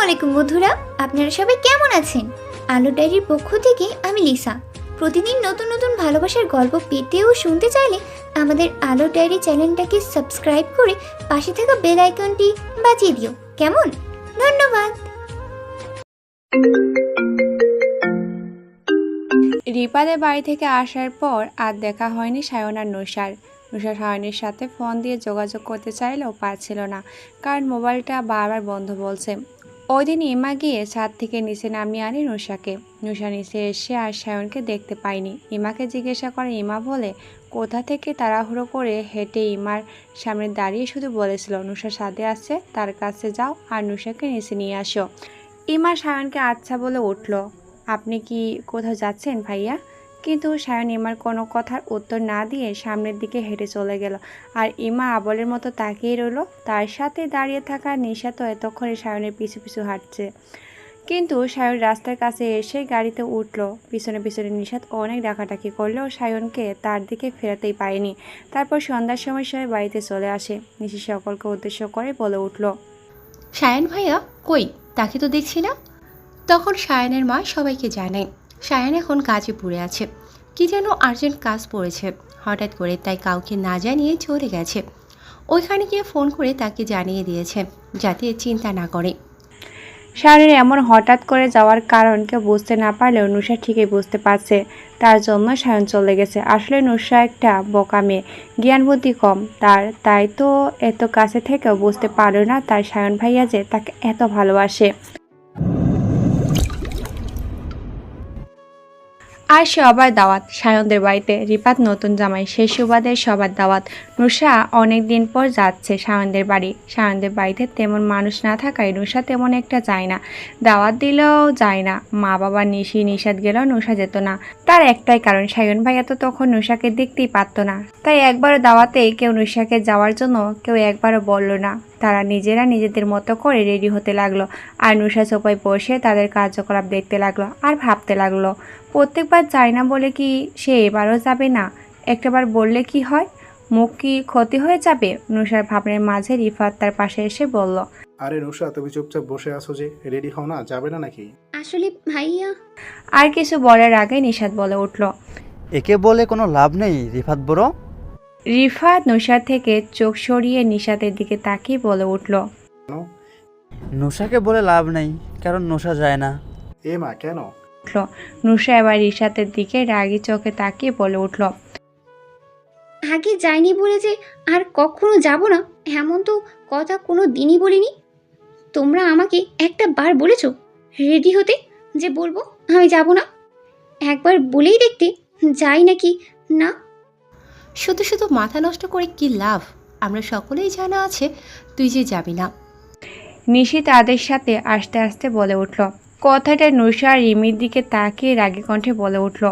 আলাইকুম বন্ধুরা, আপনারা সবাই কেমন আছেন? আলো ডায়েরির পক্ষ থেকে আমি লিসা। প্রতিদিন নতুন নতুন ভালোবাসার গল্প পেতে ও শুনতে চাইলে আমাদের আলো ডায়েরি চ্যানেলটাকে সাবস্ক্রাইব করে পাশে থাকা বেল আইকনটি বাজিয়ে দিও, কেমন? ধন্যবাদ। রিপাদের বাড়ি থেকে আসার পর আর দেখা হয়নি সায়ন আর নুসার সায়নের সাথে ফোন দিয়ে যোগাযোগ করতে চাইলেও পারছিল না, কারণ মোবাইলটা বারবার বন্ধ বলছে। ওই দিন ইমা গিয়ে ছাদ থেকে নিচে নামিয়ে আনি নুসাকে। নুসা নিচে এসে আর সায়নকে দেখতে পায়নি। ইমাকে জিজ্ঞাসা করে, ইমা বলে কোথা থেকে তাড়াহুড়ো করে হেঁটে ইমার সামনে দাঁড়িয়ে শুধু বলেছিল নুসা ছাদে আসছে, তার কাছে যাও আর নুসাকে নিচে নিয়ে আসো। ইমা সায়নকে আচ্ছা বলে উঠল। আপনি কি কোথাও যাচ্ছেন ভাইয়া? কিন্তু সায়ন ইমার কোনো কথার উত্তর না দিয়ে সামনের দিকে হেঁটে চলে গেল। আর ইমা আবলের মতো তাকিয়ে রইল। তার সাথে দাঁড়িয়ে থাকা নিশা তো এতক্ষণে সায়নের পিছু পিছু হাঁটছে। কিন্তু সায়ন রাস্তার কাছে এসে গাড়িতে উঠল। পিছনে পিছনে নিশাত অনেক ডাকাডাকি করলেও সায়নকে তার দিকে ফেরাতেই পারেনি। তারপর সন্ধ্যার সময় সবাই বাড়িতে চলে আসে। নিশি সকলকে উদ্দেশ্য করে বলে উঠল, সায়ন ভাইয়া কই? তাকে তো দেখছি না। তখন সায়নের মা সবাইকে জানায় সায়ন এখন গাজীপুরে আছে, কি যেন আর্জেন্ট কাজ পড়েছে হঠাৎ করে, তাই কাউকে না জানিয়ে চলে গেছে। ওইখানে গিয়ে ফোন করে তাকে জানিয়ে দিয়েছে যাতে চিন্তা না করে। সায়নের এমন হঠাৎ করে যাওয়ার কারণ কেউ বুঝতে না পারলেও নুসা ঠিকই বুঝতে পারছে, তার জন্য সায়ন চলে গেছে। আসলে নুসা একটা বোকা মেয়ে, জ্ঞান বুদ্ধি কম তাই তো এত কাছে থেকেও বুঝতে পারল না তার সায়ন ভাইয়া যে তাকে এত ভালোবাসে। আর সবার দাওয়াত সায়নদের বাড়িতে। রিপাত নতুন জামাই, সেই সুবাদের সবার দাওয়াত। নুসা অনেক দিন পর যাচ্ছে সায়নদের বাড়ি। সায়নদের বাড়িতে তেমন মানুষ না থাকায় নুসা তেমন একটা যায় না, দাওয়াত দিলেও যায় না। মা বাবা নিষাদ গেলেও নুসা যেত না। তার একটাই কারণ, সায়ন ভাইয়া তো তখন নুসাকে দেখতেই পারত না। তাই একবারও দাওয়াতে কেউ নুসাকে যাওয়ার জন্য কেউ একবারও বলল না। তারা নিজেরা নিজেদের মতো করে রেডি হতে লাগলো। আর নুসা সোফায় বসে তাদের কার্যকলাপ দেখতে লাগলো আর ভাবতে লাগলো, প্রত্যেকবার যায় না বলে কি সে এবারও যাবে না? একটাবার বললে কি হয়, মুখ কি ক্ষতি হয়ে যাবে? নুসার ভাবনার মাঝে রিফাত তার পাশে এসে বলল, আরে নুসা, তুমি চুপচাপ বসে আছো যে, রেডি হও না, যাবে না নাকি? আসলে ভাইয়া। আর কিছু বলার আগে নিশাত বলে উঠল, একে বলে কোনো লাভ নেই রিফাত বড়। রিফাত নুসার থেকে চোখ সরিয়ে নিশাতের দিকে তাকিয়ে বলে উঠল, নুসাকে বলে লাভ নেই, কারণ নুসা যায় না। এ মা, কেন? নুসা এবার রিশাতের দিকে রাগী চোখে তাকিয়ে বলে উঠল, আগে যাইনি বলে যে আর কখনো যাব না এমন তো কথা কোনো দিনই বলিনি। তোমরা আমাকে একটা বার বলেছো রেডি হতে যে বলবো আমি যাব না? একবার বলেই দেখতে যাই নাকি না। শুধু শুধু মাথা নষ্ট করে কি লাভ? আমরা সকলেই জানা আছে তুই যে যাবি না। নিশি তাদের সাথে আস্তে আস্তে বলে উঠল। কথাটা নুসা আর রিমির দিকে তাকিয়ে রাগী কণ্ঠে বলে উঠল।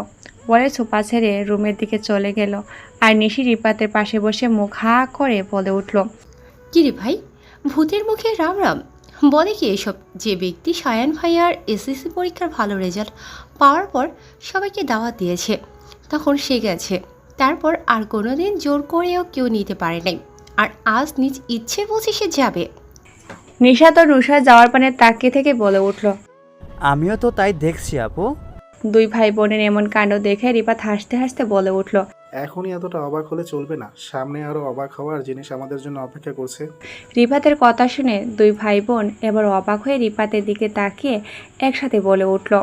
বলে সোফা ছেড়ে রুমের দিকে চলে গেল। আর নিশি রিপাতের পাশে বসে মুখ হা করে বলে উঠল, কি রে ভাই, ভূতের মুখে রাম রাম বলে কি এসব? যে ব্যক্তি সায়ন ভাইয়ার এসএসসি পরীক্ষার ভালো রেজাল্ট পাওয়ার পর সবাইকে দাওয়াত দিয়েছে, তখন সে গেছে। তারপর আর কোনোদিন জোর করেও কেউ নিতে পারে নাই, আর আজ নিজ ইচ্ছে বুঝে সে যাবে। নিশা তো নুসা যাওয়ার পানে তাকিয়ে থেকে বলে উঠল। আমিও তো তাই দেখছি আপু। দুই ভাই বোনের এমন কাণ্ড দেখে রিপাত হাসতে হাসতে বলে উঠল, এখনই এতটা অবাক হলে চলবে না, সামনে আরো অবাক হওয়ার জিনিস আমাদের জন্য অপেক্ষা করছে। রিপাতের কথা শুনে দুই ভাই বোন এবার অবাক হয়ে রিপাতের দিকে তাকিয়ে একসাথে বলে উঠল।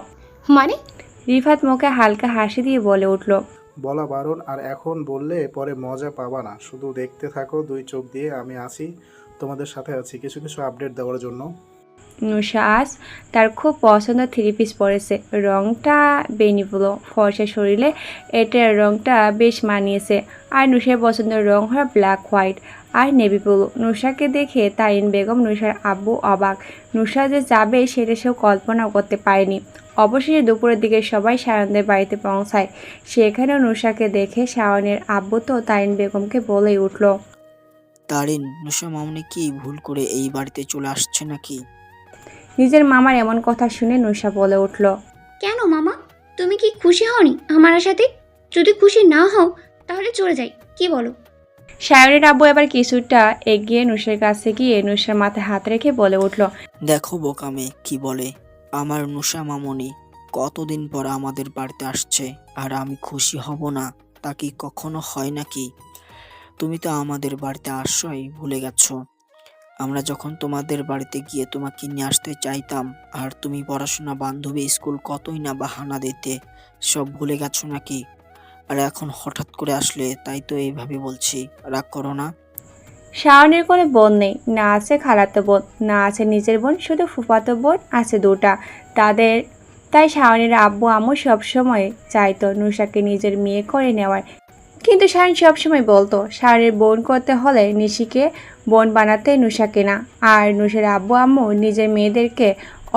মানে? রিফাত মুখে হালকা হাসি দিয়ে বলে উঠল, বলা বারণ, আর এখন বললে পরে মজা পাবা না। শুধু দেখতে থাকো দুই চোখ দিয়ে, আমি আছি, তোমাদের সাথে আছি কিছু কিছু আপডেট দেওয়ার জন্য। নুসা আজ তার খুব পছন্দ থ্রি পিস পরেছে। রংটা বেনিবুলো, ফর্সা শরীরে এটার রংটা বেশ মানিয়েছে। আর নুসার পছন্দের রং হয় ব্ল্যাক হোয়াইট আর নেভি ব্লু। নুসাকে দেখে তারিন বেগম নুসার আব্বু অবাক। নুসা যে যাবে সেটা সেও কল্পনাও করতে পারেনি। অবশেষে দুপুরের দিকে সবাই সায়নদের বাড়িতে পৌঁছায়। সেখানেও নুসাকে দেখে শাওনের আব্বু তো তারিন বেগমকে বলেই উঠল, তারিন, নুসা মামনি কি ভুল করে এই বাড়িতে চলে আসছে নাকি? নিজের মামার এমন কথা শুনে নুসা বলে উঠল, কেন মামা, তুমি কি খুশি হওনি আমার সাথে? যদি খুশি না হও তাহলে চলে যাই, কি বলো? সায়নের আব্বু এবার কিছুটা এগিয়ে নুসার কাছে গিয়ে নুসার মাথায় হাত রেখে বলে উঠল, দেখো বোকামে কি বলে। আমার নুসা মামনি কতদিন পর আমাদের বাড়িতে আসছে, আর আমি খুশি হব না তা কি কখনো হয় নাকি? তুমি তো আমাদের বাড়িতে আসছই ভুলে গেছো। আমরা যখন তোমাদের বাড়িতে গিয়ে তোমাকে নিয়ে আসতে চাইতাম, আর তুমি পড়াশোনা, বান্ধবী, স্কুল কতই না বাহানা দিতে, সব ভুলে গেছো নাকি? আর এখন হঠাৎ করে আসলে তাই তো এইভাবে বলছি, রাগ করো না। শাওনের কোনো বোন নেই, না আছে খালাতো বোন, না আছে নিজের বোন, শুধু ফুফাতো বোন আছে দুটা। তাদের তাই শাওনের আব্বু আম্মু সবসময় চাইতো নুসাকে নিজের মেয়ে করে নেওয়ার। কিন্তু শাওন সবসময় বলতো শাওনের বোন করতে হলে নিশিকে বোন বানাতে নুসাকে না। আর নুসার আব্বু আম্মু নিজের মেয়েদেরকে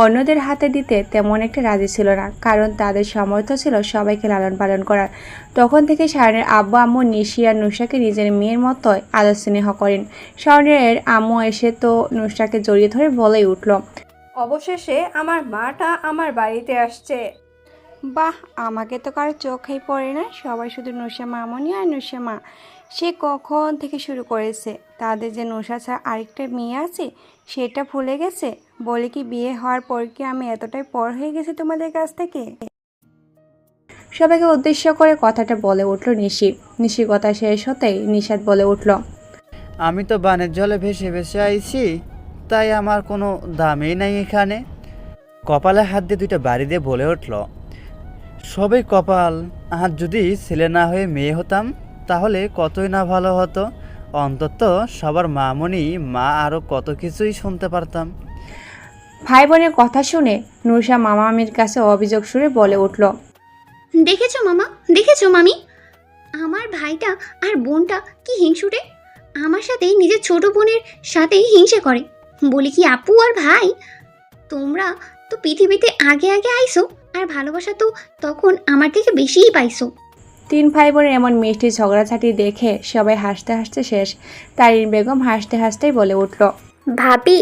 অন্যদের হাতে দিতে তেমন একটা রাজি ছিল না, কারণ তাদের সামর্থ্য ছিল সবাইকে লালন পালন করার। তখন থেকে শাওনের আব্বু আম্মু নিশি আর নুসাকে নিজের মেয়ের মতোই আদর স্নেহ করেন। শাওনের আম্মু এসে তো নুসাকে জড়িয়ে ধরে বলেই উঠল, অবশেষে আমার মাটা আমার বাড়িতে আসছে। বাহ, আমাকে তো কারো চোখেই পড়ে না, সবাই শুধু নুসা মামনি আর নুসা মা। সে কখন থেকে শুরু করেছে, তাদের যে নুসা ছাড়া আরেকটা মেয়ে আছে সেটা ভুলে গেছে। বলে কি বিয়ে হওয়ার পর কি আমি এতটাই পর হয়ে গেছি তোমাদের কাছ থেকে? সবাইকে উদ্দেশ্য করে কথাটা বলে উঠল নিশি। নিশির কথা শেষ হতেই নিশাদ বলে উঠল, আমি তো বানের জলে ভেসে ভেসে আইছি, তাই আমার কোনো দামই নাই এখানে। কপালে হাত দিয়ে দুইটা বাড়ি দিয়ে বলে উঠল, সবই কপাল। আর যদি ছেলে না হয়ে মেয়ে হতাম তাহলে কতই না ভালো হতো। অন্তত সবার মামনি মা আরও কত কিছুই শুনতে পারতাম। ভাই বোনের কথা শুনে নুসা মামা মামির কাছে অভিযোগ সুরে বলে উঠল, দেখেছো মামা, দেখেছো মামি, আমার ভাইটা আর বোনটা কি হিংসুটে। আমার সাথেই নিজের ছোট বোনের সাথেই হিংসে করে। বলি কি আপু আর ভাই, তোমরা তো পৃথিবীতে আগে আগে আইসো, আর ভালোবাসা তো তখন আমার থেকে বেশিই পাইছো। তিন ভাই বোনের এমন মিষ্টি ঝগড়াঝাটি দেখে সবাই হাসতে হাসতে শেষ। তারিন বেগম হাসতে হাসতেই বলে উঠল, ভাবি,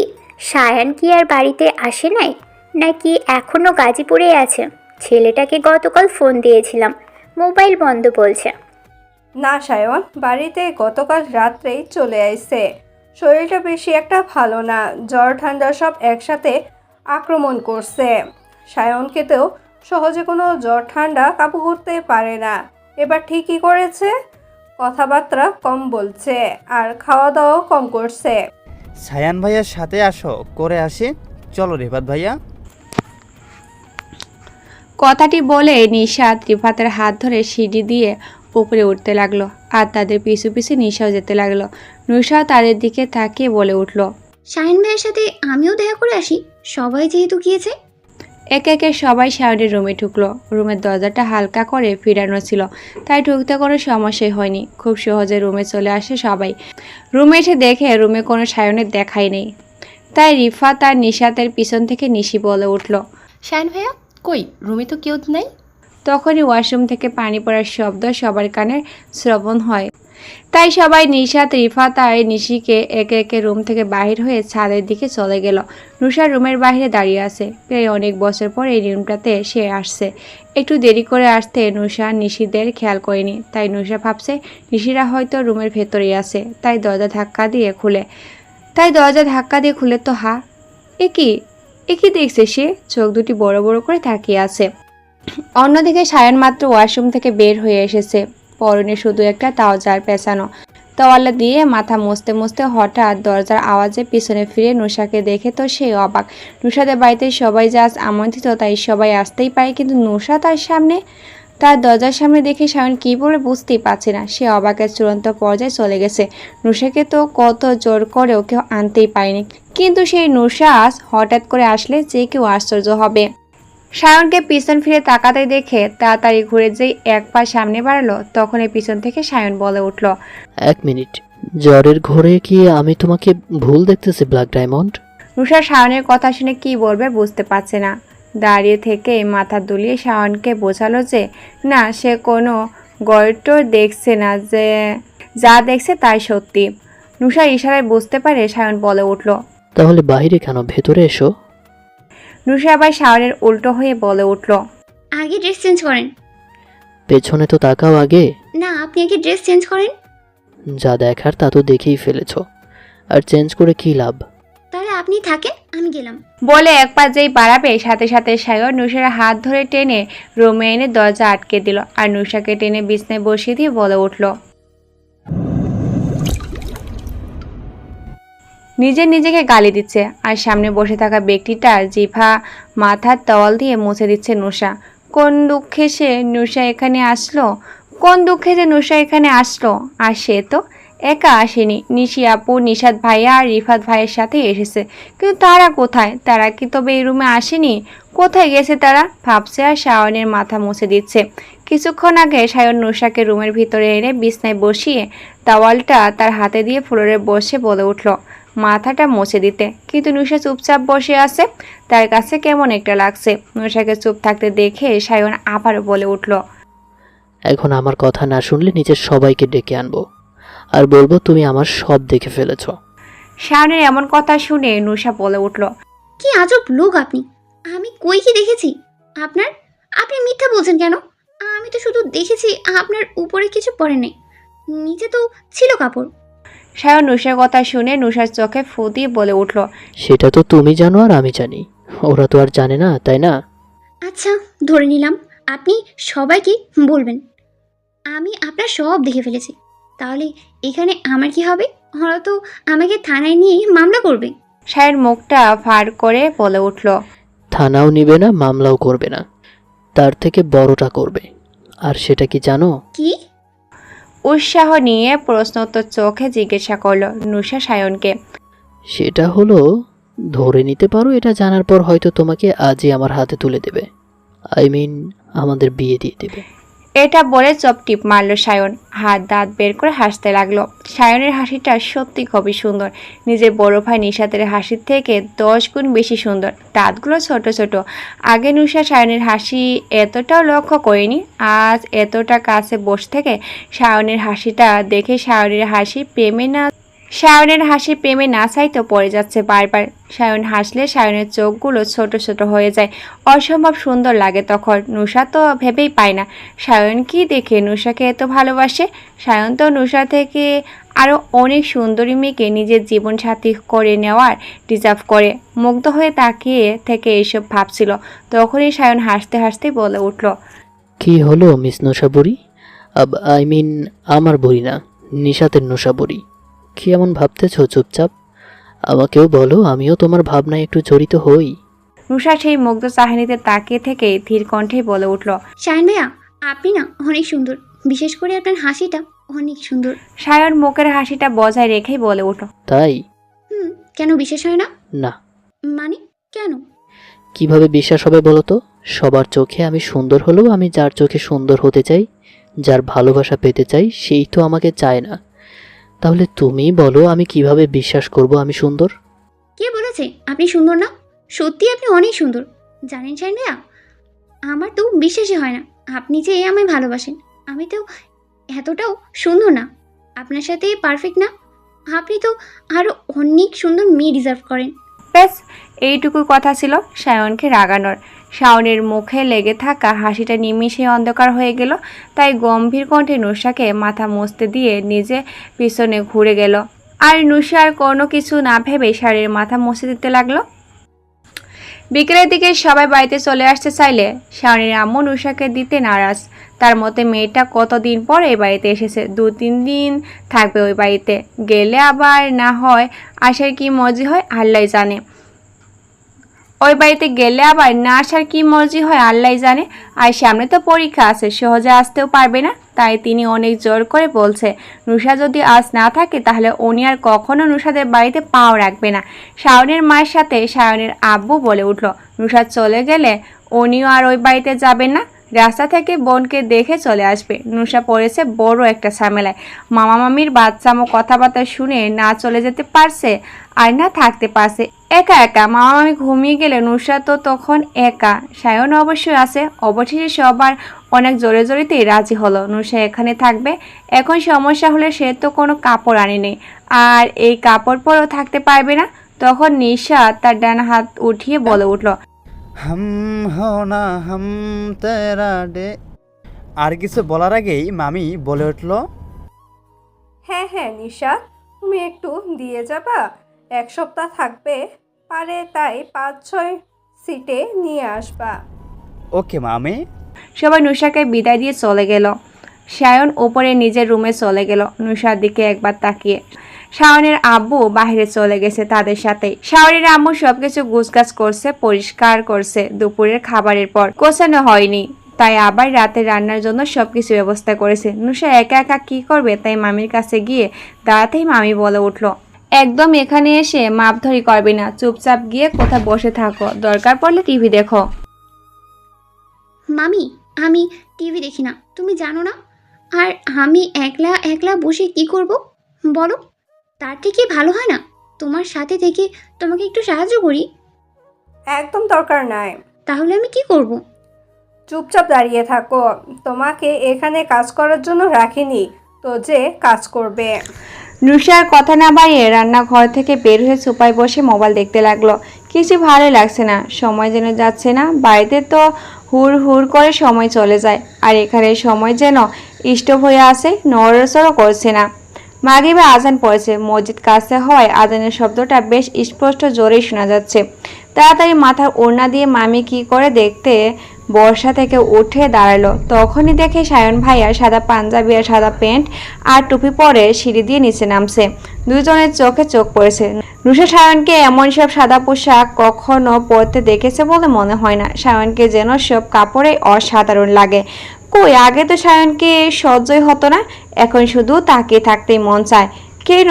সায়ান কি আর বাড়িতে আসে নাই, নাকি এখনো গাজীপুরে আছে? ছেলেটাকে গতকাল ফোন দিয়েছিলাম, মোবাইল বন্ধ বলছে। না সায়ন বাড়িতে গতকাল রাত্রেই চলে আইছে। শরীরটা বেশি একটা ভালো না, জ্বর ঠান্ডা সব একসাথে আক্রমণ করছে। সায়নকে তো সহজে কোনো জ্বর ঠান্ডা কাবু করতে পারে না। এবার ঠিকই করেছে, কথাবার্তা কম বলছে আর খাওয়া দাওয়াও কম করছে। সায়ান ভাইয়ার সাথে আসো, করে আসি। চলো রেফাত ভাইয়া। কথাটি বলে নিশাদ রিফাতের হাত ধরে সিঁড়ি দিয়ে উপরে উঠতে লাগলো, আর তাদের পিছু পিছু নিশাও যেতে লাগলো। নুসাও তাদের দিকে তাকিয়ে বলে উঠল, শাহিন ভাইয়ের সাথে আমিও দেখা করে আসি, সবাই যেহেতু গিয়েছে। একে একে সবাই শাওনের রুমে ঢুকলো। রুমের দরজাটা হালকা করে ফিরানো ছিল, তাই ঢুকতে কোনো সমস্যাই হয়নি। খুব সহজে রুমে চলে আসে সবাই। রুমে এসে দেখে রুমে কোনো শায়নের দেখাই নেই, তাই রিফাত আর নিশাতের পিছন থেকে নিশি বলে উঠল। শায়ন ভাইয়া কই? রুমে তো কেউ নাই। তখনই ওয়াশরুম থেকে পানি পড়ার শব্দ সবার কানে শ্রবণ হয়, তাই সবাই নিশাত, রিফাত আর নিশিকে একে একে রুম থেকে বাহির হয়ে ছাদের দিকে চলে গেল। নুসা রুমের বাইরে দাঁড়িয়ে আছে। প্রায় অনেক বছর পর এই রুমটাতে সে আসছে। একটু দেরি করে আসতে নুসা নিশিদের খেয়াল করেনি, তাই নুসা ভাবছে নিশিরা হয়তো রুমের ভেতরেই আছে, তাই দরজা ধাক্কা দিয়ে খুলে তো এ কি দেখছে সে? চোখ দুটি বড় বড় করে তাকিয়ে আছে। অন্যদিকে সায়ন মাত্র ওয়াশরুম থেকে বের হয়ে এসেছে, পরনে শুধু একটা তাওয়াজার পেঁচানো। তোয়ালে দিয়ে মাথা মুছতে মুছতে হঠাৎ দরজার আওয়াজে পিছনে ফিরে নুসাকে দেখে তো সে অবাক। নুসাদের বাড়িতে সবাই যে আজ আমন্ত্রিত, তাই সবাই আসতেই পারে, কিন্তু নুসা তার দরজার সামনে দেখে সায়ন কী বলে বুঝতেই পারছে না। সে অবাকের চূড়ান্ত পর্যায়ে চলে গেছে। নুসাকে তো কত জোর করেও কেউ আনতেই পারেনি, কিন্তু সেই নুসা আজ হঠাৎ করে আসলে যে কেউ আশ্চর্য হবে। সায়নকে পিছন ফিরে তাকাতে দেখে তাড়াতাড়ি ঘুরে যেই এক পা সামনে বাড়ালো, তখন এই পিছন থেকে সায়ন বলে উঠল, এক মিনিট, জ্বরের ঘরে কি আমি তোমাকে ভুল দেখতেছি ব্ল্যাক ডায়মন্ড? নুসা সায়নের কথা শুনে কি বলবে বুঝতে পারছে না। দাঁড়িয়ে থেকে মাথা দুলিয়ে সায়নকে বোঝালো যে না, সে কোনো গল্পটর দেখছে না, যে যা দেখছে তাই সত্যি। নুসার ইশারায় বুঝতে পারে সায়ন বলে উঠল, তাহলে বাইরে কেন, ভেতরে এসো। নুসা আবার সায়নের উল্টো হয়ে বলে উঠল, আগে ড্রেস চেঞ্জ করেন। পেছনে তো তাকাও আগে। না, আপনি আগে ড্রেস চেঞ্জ করেন। যা দেখার তা তো দেখেই ফেলেছ, আর চেঞ্জ করে কী লাভ? তাহলে আপনি থাকেন, আমি গেলাম। বলে এক পা যেই বাড়াবে সাথে সাথে সায়ন নুসার হাত ধরে টেনে রুমে এনে দরজা আটকে দিল আর নুসাকে টেনে বিছনায় বসিয়ে দিয়ে বলে উঠল। নিজেকে গালি দিচ্ছে আর সামনে বসে থাকা ব্যক্তিটার জিভা মাথার তওয়াল দিয়ে মুছে দিচ্ছে নুসা। কোন দুঃখে যে নুসা এখানে আসলো, আর সে তো একা আসেনি, নিশি আপু, নিশাদ ভাইয়া আর রিফাত ভাইয়ের সাথে এসেছে। কিন্তু তারা কোথায়? তারা কি তবে এই রুমে আসেনি? কোথায় গেছে তারা? ভাবছে আর শাওনের মাথা মুছে দিচ্ছে। কিছুক্ষণ আগে সায়ন নুসাকে রুমের ভিতরে এনে বিছনায় বসিয়ে তাওয়ালটা তার হাতে দিয়ে ফ্লোরে বসে বলে উঠল মাথাটা মুছে দিতে, কিন্তু নুসা চুপচাপ বসে আছে। তার কাছে কেমন একটা লাগছে। নুসাকে চুপ থাকতে দেখে সায়ন আবার বলে উঠল, এখন আমার কথা না শুনলে নিজের সবাইকে ডেকে আনবো আর বলবো তুমি আমার সব দেখে ফেলেছ। শাওনের এমন কথা শুনে নুসা বলে উঠল, কি আজব লোক আপনি! আমি কই কি দেখেছি আপনি মিথ্যা বলছেন কেন? আমি তো শুধু দেখেছি আপনার উপরে কিছু পরে নেই, নিচে তো ছিল কাপড়। সায়ন নুসার কথা শুনে নুসার চোখে ফু দিয়ে বলে উঠল, সেটা তো তুমি জানো আর আমি জানি, ওরা তো আর জানে না, তাই না? আচ্ছা, ধরে নিলাম আপনি সবাইকে বলবেন আমি আপনার সব দেখে ফেলেছি। তাহলে এখানে আমার কি হবে? ওরা তো আমাকে থানায় নিয়ে মামলা করবে। সায়ন মুখটা ফাড় করে বলে উঠল, থানাও নিবে না, মামলাও করবে না, তার থেকে বড়টা করবে। আর সেটা কি জানো? কি? উৎসাহ নিয়ে প্রশ্নোত্তর চোখে জিজ্ঞাসা করল নুসা সায়নকে। সেটা হলো, ধরে নিতে পারো এটা জানার পর হয়তো তোমাকে আজই আমার হাতে তুলে দেবে, আমাদের বিয়ে দিয়ে দেবে। এটা বলে চপ টিপ মারল সায়ন, হাত দাঁত বের করে হাসতে লাগলো। সায়নের হাসিটা সত্যি খুবই সুন্দর, নিজের বড় ভাই নিশাতের হাসির থেকে 10 গুণ বেশি সুন্দর। দাঁতগুলো ছোট ছোট। আগে নুসা সায়নের হাসি এতটাও লক্ষ্য করেনি, আজ এতটা কাছে বসে থেকে সায়নের হাসিটা দেখে সায়নের হাসি প্রেমে না চাইতেও পড়ে যাচ্ছে বারবার। সায়ন হাসলে সায়নের চোখগুলো ছোট ছোট হয়ে যায়, অসম্ভব সুন্দর লাগে তখন। নুসা তো ভেবেই পায় না সায়ন কি দেখে নুসাকে এত ভালোবাসে। সায়ন তো নুসা থেকে আরও অনেক সুন্দরী মেয়েকে নিজের জীবন সাথী করে নেওয়ার ডিজার্ভ করে। মুগ্ধ হয়ে তাকিয়ে থেকে এইসব ভাবছিল, তখনই সায়ন হাসতে হাসতে বলে উঠল, কি হলো মিস নোশা বুড়ি? আমার বুড়ি না, নিশাতের নোশা বুড়ি। কি এমন ভাবতেছ চুপচাপ? আমাকেও বলো, আমিও তোমার ভাবনায় একটু জড়িত হই। নুসা সেই মুগ্ধ চাহনিতে তাকিয়ে থেকে ধীর কণ্ঠে বলে উঠল, শায়ন ভাইয়া, আপনি না অনেক সুন্দর, বিশেষ করে আপনার হাসিটা অনেক সুন্দর। সায়ন মুখের হাসিটা বজায় রেখেই বলে উঠল, তাই? কেন বিশেষ হয় না? না। মানে কেন? কিভাবে বিশ্বাস হবে বলো তো? সবার চোখে আমি সুন্দর হলেও আমি যার চোখে সুন্দর হতে চাই, যার ভালোবাসা পেতে চাই, সেই তো আমাকে চায় না। তাহলে তুমি বলো, আমি কিভাবে বিশ্বাস করব আমি সুন্দর? কে বলেছে আপনি সুন্দর না? সত্যি আপনি অনেক সুন্দর। জানেন শায়ন ভাইয়া, আমার তো বিশ্বাসই হয় না আপনি যে আমায় ভালোবাসেন। আমি তো এতটাও সুন্দর না, আপনার সাথে পারফেক্ট না। আপনি তো আরও অনেক সুন্দর মেয়ে ডিজার্ভ করেন। ব্যাস এইটুকু কথা ছিল সায়নকে রাগানোর। শাওনের মুখে লেগে থাকা হাসিটা নিমিষে অন্ধকার হয়ে গেল। তাই গম্ভীর কণ্ঠে নুসাকে মাথা মুছতে দিয়ে নিজে পিছনে ঘুরে গেল, আর নুসা আর কোনো কিছু না ভেবে শাড়ির মাথা মুছে দিতে লাগলো। বিকেলের দিকে সবাই বাড়িতে চলে আসতে চাইলে শাওনের আম্মু নুসাকে দিতে নারাজ। তার মতে মেয়েটা কতদিন পর এই বাড়িতে এসেছে, 2-3 দিন থাকবে ওই বাড়িতে, গেলে আবার না হয় আসার কি মর্জি হয় আল্লাহ জানে। ওই বাড়িতে গেলে আবার না আসার কি মর্জি হয় আল্লাহ জানে। আর সামনে তো পরীক্ষা আছে, সহজে আসতেও পারবে না। তাই তিনি অনেক জোর করে বলছে নুসা যদি আজ না থাকে তাহলে উনি আর কখনো নুসাদের বাড়িতে পাও রাখবে না। শাওনের মায়ের সাথে সায়নের আব্বু বলে উঠল, নুসা চলে গেলে উনিও আর ওই বাড়িতে যাবেন না, রাস্তা থেকে বোনকে দেখে চলে আসবে। নুসা পড়েছে বড় একটা ঝামেলায়। মামা মামির বাচ্চামো কথাবার্তা শুনে না চলে যেতে পারছে আর না থাকতে পারছে একা একা। মামা মামি ঘুমিয়ে গেলে নুসা তো তখন একা। সায়ন অবশ্যই আছে। অবশেষে সবার অনেক জোরে জোরেতেই রাজি হলো নুসা এখানে থাকবে। এখন সমস্যা হলে সে তো কোনো কাপড় আনে নেই, আর এই কাপড় পরেও থাকতে পারবে না। তখন নিশা তার ডান হাত উঠিয়ে বলে উঠল, হাম হো না হাম তেরা ডে। আর কিছু বলার আগেই মামি বলে উঠল, হ্যাঁ হ্যাঁ নিশা, তুমি একটু দিয়ে যাবা, 1 সপ্তাহ থাকবে, পারে তাই 5-6 সিটে নিয়ে আসবা। ওকে মামি। সবাই নুসাকে বিদায় দিয়ে চলে গেল। সায়ন ওপরে নিজের রুমে চলে গেল নুসার দিকে একবার তাকিয়ে। শাওনের আব্বু বাইরে চলে গেছে তাদের সাথে। শাওনের আম্মু সবকিছু গুছগাছ করছে, পরিষ্কার করছে। দুপুরের খাবারের পর গোছানো হয়নি, তাই আবার রাতে রান্নার জন্য সবকিছু ব্যবস্থা করেছে। নুসা একা একা কি করবে, তাই মামির কাছে গিয়ে দাঁড়াতেই মামি বলে উঠল, একদম এখানে এসে মাপধরি করবে না, চুপচাপ গিয়ে কোথাও বসে থাকো, দরকার পড়লে টিভি দেখো। মামি, আমি টিভি দেখি না, তুমি জানো না। আর আমি একলা একলা বসে কি করব বলো? তার থেকে ভালো হয় না তোমার সাথে থেকে তোমাকে একটু সাহায্য করি। একদম দরকার নাই, তাহলে আমি কি করব? চুপচাপ দাঁড়িয়ে থাকো। তোমাকে এখানে কাজ করার জন্য রাখিনি তো যে কাজ করবে। নুসার কথা না বাড়িয়ে রান্নাঘর থেকে বের হয়ে সোফায় বসে মোবাইল দেখতে লাগলো। কিছু ভালো লাগছে না, সময় যেন যাচ্ছে না। বাড়িতে তো হুড় হুড় করে সময় চলে যায়, আর এখানে সময় যেন স্টপ হয়ে আসে, নড়াচড়া করছে না। মাগরিবে আজান পড়েছে, মসজিদ কাছে হয় আজানের শব্দটা বেশ স্পষ্ট জোরেই শোনা যাচ্ছে। তাড়াতাড়ি মাথার ওড়না দিয়ে মামি কি করে দেখতে বর্ষা থেকে উঠে দাঁড়ালো। তখনই দেখে সায়ন ভাইয়া সাদা পাঞ্জাবি আর সাদা প্যান্ট আর টুপি পরে সিঁড়ি দিয়ে নিচে নামছে। দুজনের চোখে চোখ পড়েছে। নুসা সায়নকে এমন সব সাদা পোশাক কখনো পরতে দেখেছে বলে মনে হয় না। সায়নকে যেন সব কাপড়ে অসাধারণ লাগে। কই আগে তো সায়নকে সহ্যই হতো না, এখন শুধু তাকিয়ে থাকতেই মন চায়। কেন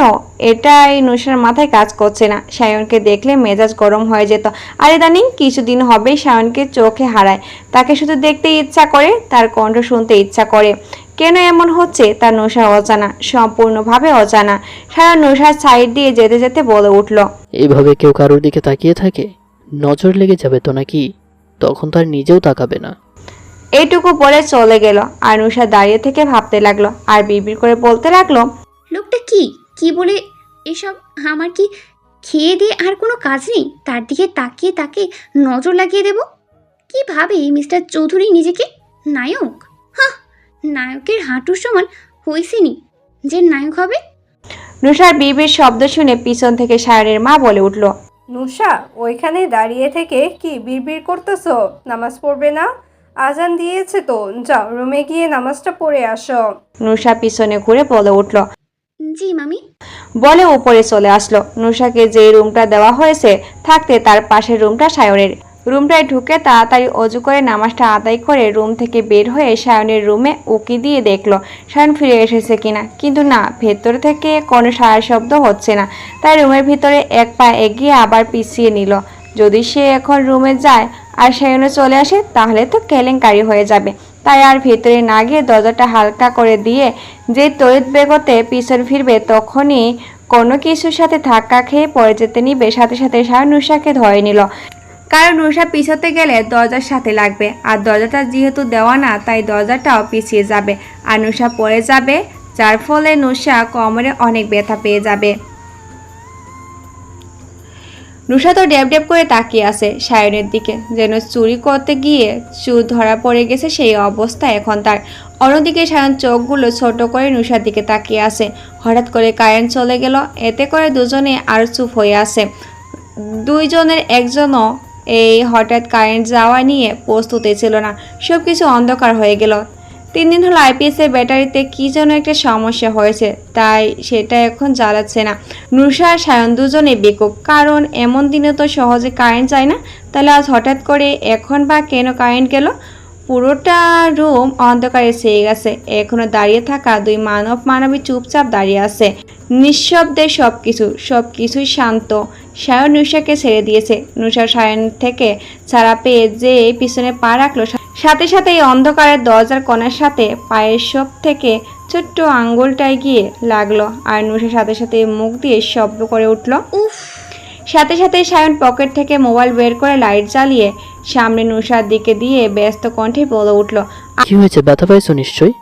এটাই নুসার মাথায় কাজ করছে না। সায়নকে দেখলে মেজাজ গরম হয়ে যেত, আর ইদানিং কিছুদিন হবেই সায়নকে চোখে হারায়। তাকে শুধু দেখতে ইচ্ছা করে, তার কণ্ঠ শুনতে ইচ্ছা করে। কেন এমন হচ্ছে তা নুসার অজানা, সম্পূর্ণভাবে অজানা। সায়ন নুসার সাইড দিয়ে যেতে যেতে বলে উঠল, এইভাবে কেউ কারোর দিকে তাকিয়ে থাকে, নজর লেগে যাবে তো নাকি? তখন তো আর নিজেও তাকাবে না। এইটুকু বলে চলে গেল। আর নুসা দাঁড়িয়ে থেকে ভাবতে লাগলো আর বিড়বিড় করে বলতে লাগলো, লোকটা কি কি বলে এসব? আমার কি খেয়ে দিয়ে আর কোনো কাজ নেই তার দিকে তাকিয়ে তাকে নজর লাগিয়ে দেব? কি ভাবে মিস্টার চৌধুরী নিজেকে? নায়ক? হ্যাঁ, নায়কের হাঁটুর সমান হয়েছেনি যে নায়ক হবে। নুসার বিড়বিড় শব্দ শুনে পিছন থেকে সায়নের মা বলে উঠল, নুসা, ওইখানে দাঁড়িয়ে থেকে কি বিড়বিড় করতেছো? নামাজ পড়বে না? আজান দিয়েছে তো, যাও রুমে গিয়ে নামাজটা পড়ে আসো। নুসা পিছনে ঘুরে বলে উঠল, জি মামি। বলে উপরে চলে আসলো। নুসাকে যে রুমটা দেওয়া হয়েছে থাকতে তার পাশের রুমটা সায়নের। রুমটায় ঢুকে তাড়াতাড়ি অজু করে নামাজটা আদায় করে রুম থেকে বের হয়ে সায়নের রুমে উকি দিয়ে দেখলো সায়ন ফিরে এসেছে কিনা, কিন্তু না, ভেতর থেকে কোনো সারা শব্দ হচ্ছে না। তাই রুমের ভিতরে এক পা এগিয়ে আবার পিছিয়ে নিল। যদি সে এখন রুমে যায় আর সায়নও চলে আসে তাহলে তো কেলেঙ্কারি হয়ে যাবে। তাই আর ভেতরে না গিয়ে দরজাটা হালকা করে দিয়ে যে তড়িৎ বেগতে পিছন ফিরবে তখনই কোনো কিছুর সাথে ধাক্কা খেয়ে পড়ে যেতে নিবে। সাথে সাথে সায়ন নুসাকে ধরে নিল, কারণ নুসা পিছতে গেলে দরজার সাথে লাগবে, আর দরজাটা যেহেতু দেওয়া না তাই দরজাটাও পিছিয়ে যাবে আর নুসা পড়ে যাবে, যার ফলে নুসা কোমরে অনেক ব্যথা পেয়ে যাবে। নুসা তো ড্যাব ড্যাব করে তাকিয়ে আছে সায়নের দিকে, যেন চুরি করতে গিয়ে চুর ধরা পড়ে গেছে সেই অবস্থা এখন তার। অন্যদিকে সায়ন চোখগুলো ছোট করে নুসার দিকে তাকিয়ে আছে। হঠাৎ করে কারেন্ট চলে গেল, এতে করে দুজনে আরও চুপ হয়ে আছে। দুইজনের একজনও এই হঠাৎ কারেন্ট যাওয়া নিয়ে প্রস্তুতি ছিল না। সব কিছু অন্ধকার হয়ে গেল। 3 দিন হলো আইপিএসের ব্যাটারিতে কি যেন একটা সমস্যা হয়েছে, তাই সেটা এখন জ্বালাচ্ছে না। নুসা আর সায়ন দুজনে বেকুব, কারণ এমন দিনে তো সহজে কারেন্ট যায় না। তাহলে আজ হঠাৎ করে এখন বা কেন কারেন্ট গেল? পুরোটা রুম অন্ধকারে ছেয়ে গেছে। এখনো দাঁড়িয়ে থাকা দুই মানবী চুপচাপ দাঁড়িয়ে আছে, নিঃশব্দে। সবকিছুই শান্ত। সায়ন নুসাকে ছেড়ে দিয়েছে। নুসা সায়ন থেকে ছাড়া পেয়ে যে পিছনে পা রাখলো, সাথে সাথে এই অন্ধকারের দরজার কোণার সাথে পায়ের সব থেকে ছোট্ট আঙ্গুলটায় গিয়ে লাগলো, আর নুসা সাথে সাথে মুখ দিয়ে শব্দ করে উঠল, উফ। সাথে সাথে সায়ন পকেট থেকে মোবাইল বের করে লাইট জ্বালিয়ে সামনে নুসার দিকে দিয়ে ব্যস্ত কণ্ঠে বলে উঠল, কি হয়েছে? ব্যথা পাইছো নিশ্চয়ই।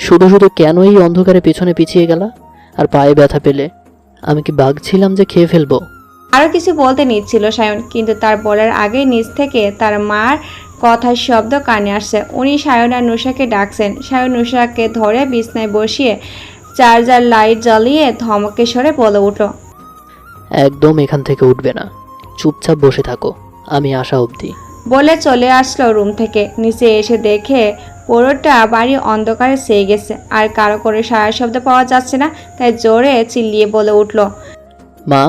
শুধু শুধু কেন এই অন্ধকারে পিছনে পিছিয়ে গেলা? আর পায়ে ব্যথা পেলে আমি কি বাঘ ছিলাম যে খেয়ে ফেলবো? আরও কিছু বলতে নিচ্ছিল সায়ন, কিন্তু তার বলার আগে নিচ থেকে তার মার কথার শব্দ কানে আসছে। উনি সায়ন আর নুসাকে ডাকছেন। সায়ন নুসাকে ধরে বিছনায় বসিয়ে চার্জার লাইট জ্বালিয়ে ধমকে সরে বলে উঠল, একদম এখান থেকে উঠবে না, চুপচাপ বসে থাকো, আমি আসা অবধি। বলে চলে আসলো রুম থেকে। নিচে এসে দেখে পুরোটা বাড়ি অন্ধকারে সেয়ে গেছে, আর কারো করে সারা শব্দ পাওয়া যাচ্ছে না। তাই জোরে চিল্লিয়ে বলে উঠল, মা,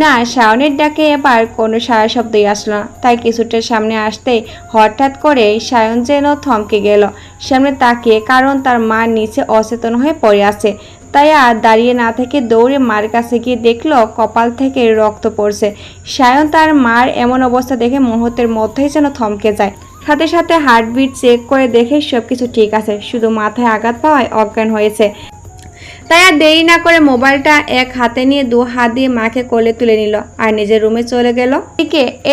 না। শাওনের ডাকে এবার কোনো সারা শব্দই আসলো না। তাই কিছুটা সামনে আসতেই হঠাৎ করে শায়ন যেন থমকে গেল সামনে তাকিয়ে, কারণ তার মা নিচে অচেতন হয়ে পড়ে আছে। তাই আর দাঁড়িয়ে না থেকে দৌড়ে মার কাছে গিয়ে দেখলো কপাল থেকে রক্ত পড়ছে। শায়ন তার মার এমন অবস্থা দেখে মুহূর্তের মধ্যেই যেন থমকে যায়। সাথে সাথে হার্টবিট চেক করে দেখে সব কিছু ঠিক আছে, শুধু মাথায় আঘাত পাওয়ায় অজ্ঞান হয়েছে। তাই আর দেরি না করে মোবাইলটা এক হাতে নিয়ে 2 হাত দিয়ে মাকে কোলে তুলে নিল আর নিজের রুমে চলে গেল।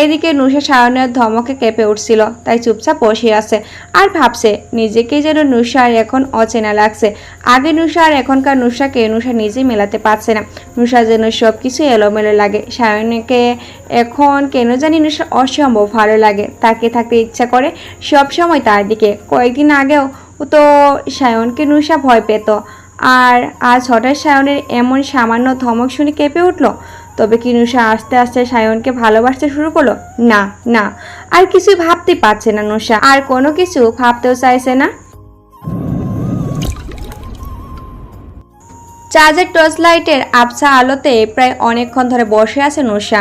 এদিকে নুসা শায়নের ধমকে কেঁপে উঠছিল, তাই চুপচাপ বসে আছে আর ভাবছে নিজেকে যেন নুসার এখন অচেনা লাগছে। আগে নুসা আর এখনকার নুসাকে নুসা নিজেই মেলাতে পারছে না। নুসা যেন সব কিছু এলোমেলো লাগে। শায়নকে এখন কেন জানি নুসার অসম্ভব ভালো লাগে, তাকে থাকতে ইচ্ছা করে সব সময় তার দিকে। কয়েকদিন আগেও তো শায়নকে নুসা ভয় পেত, আর আজ হঠাৎ শায়নের এমন সামান্য ধমক শুনে কেঁপে উঠল। তবে কি নুসা আস্তে আস্তে শায়নকে ভালোবাসতে শুরু করলো? না না, আর কিছুই ভাবতে পারছে না নুসা, আর কোনো কিছু ভাবতেও চাইছে না। চার্জের টর্চ লাইটের আবছা আলোতে প্রায় অনেকক্ষণ ধরে বসে আছে নুসা।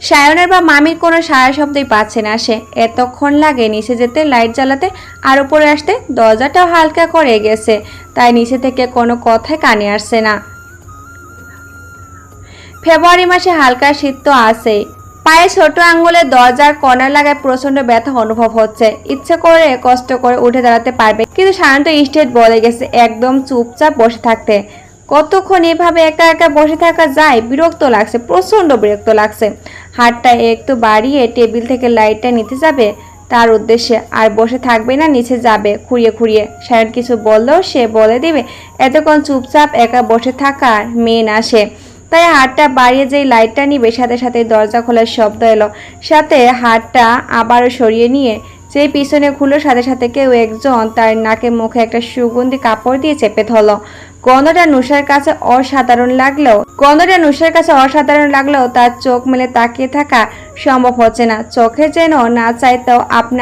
শায়নের বা মামির কোনো সারা শব্দই পাচ্ছে না সে। এতক্ষণ লাগে নিচে যেতে, লাইট জ্বালাতে, আর উপরে আসতে। দরজাটাও হালকা করে গেছে, তাই নিচে থেকে কোনো কথাই কানে আসছে না। ফেব্রুয়ারি মাসে হালকা শীত তো আছেই। পায়ে ছোট আঙ্গুলে দরজার কর্নার লাগায় প্রচন্ড ব্যথা অনুভব হচ্ছে। ইচ্ছে করে কষ্ট করে উঠে দাঁড়াতে পারবে, কিন্তু শান্ত স্টেট বলে গেছে একদম চুপচাপ বসে থাকতে। কতক্ষণ এভাবে একা একা বসে থাকা যায়? বিরক্ত লাগছে, প্রচন্ড বিরক্ত লাগছে। হাতটা একটু বাড়িয়ে টেবিল থেকে লাইটটা নিতে যাবে তার উদ্দেশ্যে, আর বসে থাকবে না, নিচে যাবে খুঁড়িয়ে খুঁড়িয়ে। শায়ন কিছু বললেও সে বলে দিবে এতক্ষণ চুপচাপ একা বসে থাকার মেয়ে না সে। তাই হাতটা বাড়িয়ে যেই লাইটটা নিবে, সাথে সাথে দরজা খোলার শব্দ এলো। সাথে হাতটা আবারও সরিয়ে নিয়ে যেই পিছনে খুললো, সাথে সাথে কেউ একজন তার নাকে মুখে একটা সুগন্ধি কাপড় দিয়ে চেপে ধরলো। গন্ধটা নুসার কাছে অসাধারণ লাগলেও তার চোখ মেলে তাকিয়ে থাকা সম্ভব হচ্ছে না। চোখে যেন না চাইতেও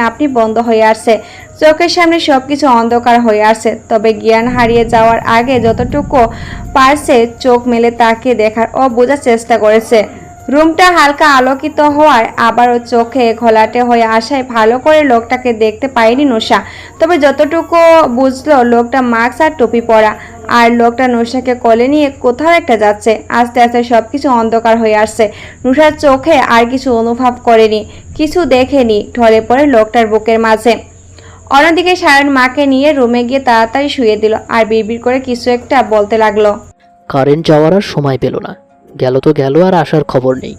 আপনি বন্ধ হয়ে আসছে। চোখের সামনে সবকিছু অন্ধকার হয়ে আসছে। তবে জ্ঞান হারিয়ে যাওয়ার আগে যতটুকু পারছে চোখ মেলে তাকিয়ে দেখার ও বোঝার চেষ্টা করেছে। রুমটা হালকা আলোকিত হওয়ায় আবারও চোখে ঘোলাটে হয়ে আসায় ভালো করে লোকটাকে দেখতে পায়নি নুসা। তবে যতটুকু বুঝলো লোকটা মাস্ক আর টুপি পরা, আর লোকটা নুসাকে কোলে নিয়ে কোথাও একটা যাচ্ছে। আস্তে আস্তে সবকিছু অন্ধকার হয়ে আসছে। নুসার চোখে আর কিছু অনুভব করেনি, কিছু দেখেনি, ঢলে পড়ে লোকটার বুকের মাঝে। অন্যদিকে শায়ন মাকে নিয়ে রুমে গিয়ে তাড়াতাড়ি শুয়ে দিল আর বিড়বিড় করে কিছু একটা বলতে লাগলো। কারেন্ট যাওয়ার আর সময় পেল না, গেল তো গেল, আর আসার খবর নেই।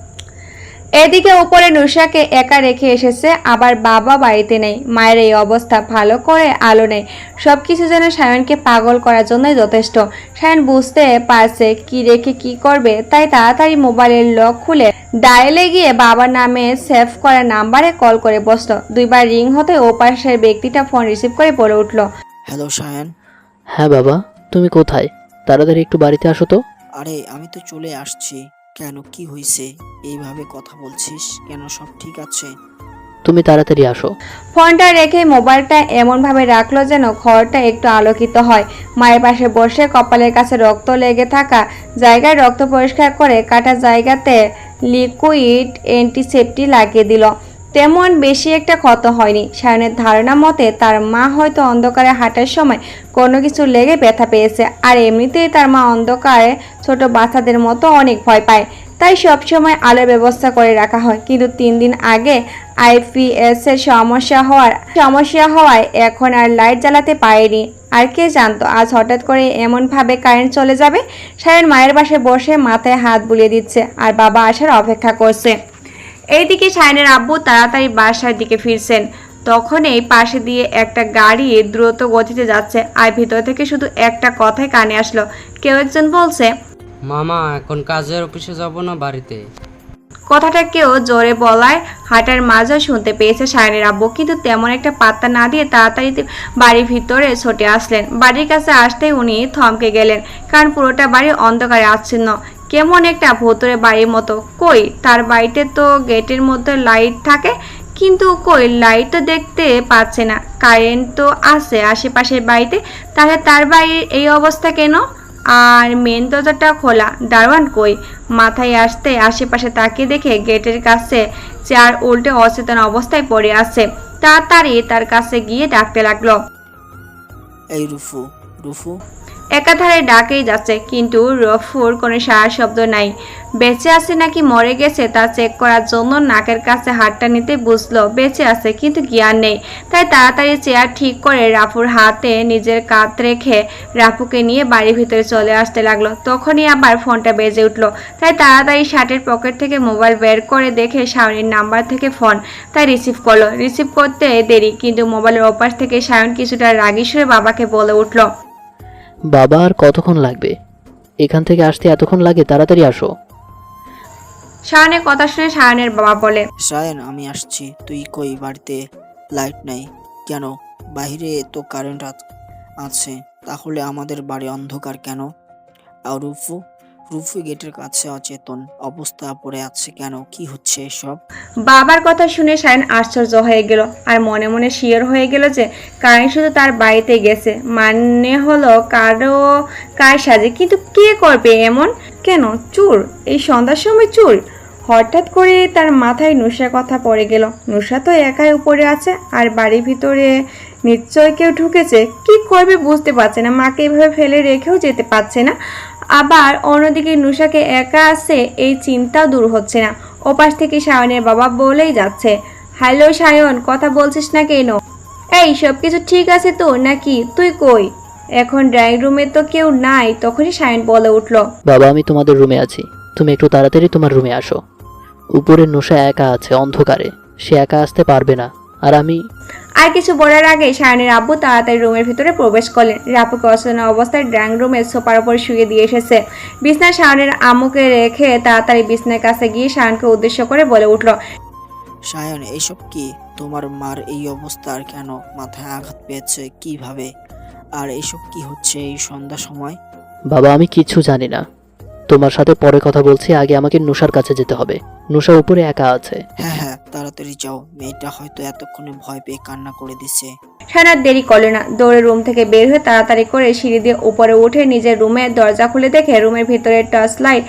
এদিকে উপরে নুসাকে একা রেখে এসেছে, আবার বাবা বাড়িতে নেই। মায়ের এই অবস্থা, ভালো করে আলো নেই, সবকিছু যেন শায়নকে পাগল করার জন্যই যথেষ্ট। শায়ন বুঝতে পারছে কি রেখে কি করবে, তাই তাড়াতাড়ি মোবাইলের লক খুলে ডায়ালে গিয়ে বাবার নামে সেভ করা নাম্বারে কল করে বসলো। 2 বার রিং হতে ওপাশের ব্যক্তিটা ফোন রিসিভ করে বলে উঠলো, হ্যালো শায়ান। হ্যাঁ বাবা, তুমি কোথায়? তাড়াতাড়ি একটু বাড়িতে আসো তো। আরে আমি তো চলে আসছি। কেন, কি হয়েছে? এইভাবে কথা বলছিস কেন? সব ঠিক আছে? তুমি তাড়াতাড়ি আসো। ফোনটা রেখে মোবাইলটা এমনভাবে রাখলো যেন ঘরটা একটু আলোকিত হয়। মায়ের পাশে বসে কপালের কাছে রক্ত লেগে থাকা জায়গায় রক্ত পরিষ্কার করে কাটা জায়গাতে লিকুইড অ্যান্টিসেপ্টিক লাগিয়ে দিল। তেমন বেশি একটা ক্ষত হয়নি। শায়নের ধারণা মতে তার মা হয়তো অন্ধকারে হাঁটার সময় কোনো কিছু লেগে ব্যথা পেয়েছে, আর এমনিতেই তার মা অন্ধকারে ছোট বাচ্চাদের মতো অনেক ভয় পায়, তাই সবসময় আলোর ব্যবস্থা করে রাখা হয়। কিন্তু 3 দিন আগে আইপিএস এর সমস্যা হওয়ায় এখন আর লাইট জ্বালাতে পারেনি। আর কে জানতো আজ হঠাৎ করে এমনভাবে কারেন্ট চলে যাবে। শায়ন মায়ের পাশে বসে মাথায় হাত বুলিয়ে দিচ্ছে আর বাবা আসার অপেক্ষা করছে। এইদিকে শায়নের আব্বু তাড়াতাড়ি বাসার দিকে ফিরছেন। তখন এই পাশে দিয়ে একটা গাড়ি দ্রুত গতিতে যাচ্ছে, আর ভিতর থেকে শুধু একটা কথাই কানে আসলো। কেউ একজন বলছে, মামা এখন কাজের অফিসে যাব না বাড়িতে? কথাটা কেউ জোরে বলায় হাঁটার মাঝেও শুনতে পেয়েছে সায়নের আব্বু, কিন্তু তেমন একটা পাত্তা না দিয়ে তাড়াতাড়ি বাড়ির ভিতরে ছুটে আসলেন। বাড়ির কাছে আসতেই উনি থমকে গেলেন, কারণ পুরোটা বাড়ি অন্ধকারে আচ্ছন্ন, কেমন একটা ভুতুরে বাড়ির মতো। কই, তার বাড়িতে তো গেটের মধ্যে লাইট থাকে, কিন্তু কই লাইট তো দেখতে পাচ্ছে না। কারেন্ট তো আছে আশেপাশের বাড়িতে, তাহলে তার বাড়ির এই অবস্থা কেন? আর মেন দরজাটা খোলা, দারোয়ান কই? মাথায় আসতে আশেপাশে তাকিয়ে দেখে গেটের কাছে চেয়ার উল্টে অচেতন অবস্থায় পড়ে আছে। তাড়াতাড়ি তার কাছে গিয়ে ডাকতে লাগলো, এই রুফু, রুফু। একাধারে ডাকেই যাচ্ছে, কিন্তু রফুর কোনো সারা শব্দ নাই। বেঁচে আছে নাকি মরে গেছে তা চেক করার জন্য নাকের কাছে হাতটা নিতে বুঝলো বেঁচে আছে, কিন্তু জ্ঞান নেই। তাই তাড়াতাড়ি চেয়ার ঠিক করে রাফুর হাতে নিজের কাঁধ রেখে রাফুকে নিয়ে বাড়ির ভিতরে চলে আসতে লাগলো। তখনই আবার ফোনটা বেজে উঠলো। তাই তাড়াতাড়ি শার্টের পকেট থেকে মোবাইল বের করে দেখে সায়নের নাম্বার থেকে ফোন, তাই রিসিভ করলো। রিসিভ করতে দেরি, কিন্তু মোবাইলের ওপাশ থেকে সায়ন কিছুটা রাগী সুরে বাবাকে বলে উঠলো, বাবা আর কতক্ষণ লাগবে? এখান থেকে আসতে এতক্ষণ লাগে, তাড়াতাড়ি আসো। সায়নের কথা শুনে সায়নের বাবা বলে, সায়ন, আমি আসছি। তুই কই? বাড়িতে লাইট নাই কেন? বাইরে তো কারেন্ট আছে, তাহলে আমাদের বাড়ি অন্ধকার কেন? আর রুফু, রুফু গেটের কাছে অচেতন অবস্থা পড়ে আছে কেন? কি হচ্ছে এসব? বাবার কথা শুনে সায়ন আশ্চর্য হয়ে গেল, আর মনে মনে শিওর হয়ে গেল যে কারেন্ট শুধু তার বাড়িতে গেছে, মানে হলো কার সাজে। কিন্তু কে করবে এমন? কেন চুর? এই সন্ধ্যার সময় চুর? হঠাৎ করে তার মাথায় নুসার কথা পড়ে গেল। নুসা তো একাই উপরে আছে, আর বাড়ির ভিতরে নিশ্চয় কেউ ঢুকেছে। কি করবে বুঝতে পারছে না, মাকে এভাবে ফেলে রেখেও যেতে পারছে না। আবার অন্যদিকে নুসাকে একা আছে এই চিন্তাও দূর হচ্ছে না। ওপাশ থেকে সায়নের বাবা বলেই যাচ্ছে, হ্যালো সায়ন, কথা বলছিস না কেন? এই সব কিছু ঠিক আছে তো নাকি? তুই কই? এখন ড্রয়িং রুমে তো কেউ নাই। তখনই সায়ন বলে উঠলো, বাবা, আমি তোমাদের রুমে আছি, তুমি একটু তাড়াতাড়ি তোমার রুমে আসো। উপরে নোশা একা আছে অন্ধকারে, সে একা আসতে পারবে না। আর আমি আর কিছু বলার আগে সায়নের আব্বু তাড়াতাড়ি রুমের ভিতরে প্রবেশ করলেন। রাপুকে অচেতন অবস্থায় ড্রয়িং রুমের সোফার উপর শুয়ে দিয়ে এসেছে। বিছনায় সায়নের আম্মুকে রেখে তাড়াতাড়ি বিছনার কাছে গিয়ে সায়নকে উদ্দেশ্য করে বলে উঠল, সায়ন, এইসব কি? তোমার মার এই অবস্থা আর কেন? মাথায় আঘাত পেয়েছে কিভাবে? আর এইসব কি হচ্ছে এই সন্ধ্যা সময়? বাবা, আমি কিচ্ছু জানি না, তোমার সাথে পরে কথা বলছি। আগে আমাকে নুশার কাছে যেতে হবে। নুশা উপরে একা আছে। হ্যাঁ হ্যাঁ, তাড়াতাড়ি যাও। মেয়েটা হয়তো এতক্ষণে ভয় পেয়ে কান্না করে দিছে। সায়ন আর দেরি করল না, দৌড়ে রুম থেকে বের হয়ে তাড়াতাড়ি করে সিঁড়ি দিয়ে উপরে উঠে নিজের রুমের দরজা খুলে দেখে রুমের ভিতরে টর্চ লাইট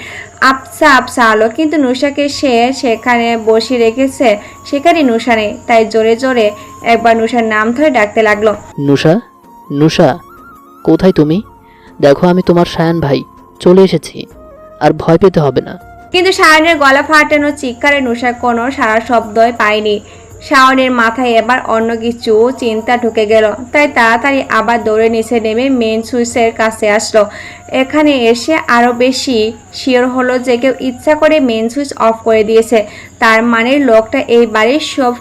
আপসা আপসা আলো, কিন্তু নুসাকে সে সেখানে বসিয়ে রেখেছে, সেখানে নুসা নেই। তাই জোরে জোরে একবার নুসার নাম ধরে ডাকতে লাগলো, নুশা, নুশা, কোথায় তুমি? দেখো, আমি তোমার সায়ন ভাই, চলে এসেছি। আর ভয় পেতে হবে না। কিন্তু সায়নের গলা ফাটানো চিৎকারে নুসার কোনো সারা শব্দই পায়নি। শাওনের মাথায় এবার অন্য কিছু চিন্তা ঢুকে গেল, তাই তাড়াতাড়ি আবার দৌড়ে নিচে নেমে মেন সুইচের কাছে আসলো। এখানে এসে আরও বেশি শিওর হলো যে কেউ ইচ্ছা করে মেন সুইচ অফ করে দিয়েছে। তার মানে লোকটা এই বাড়ির সব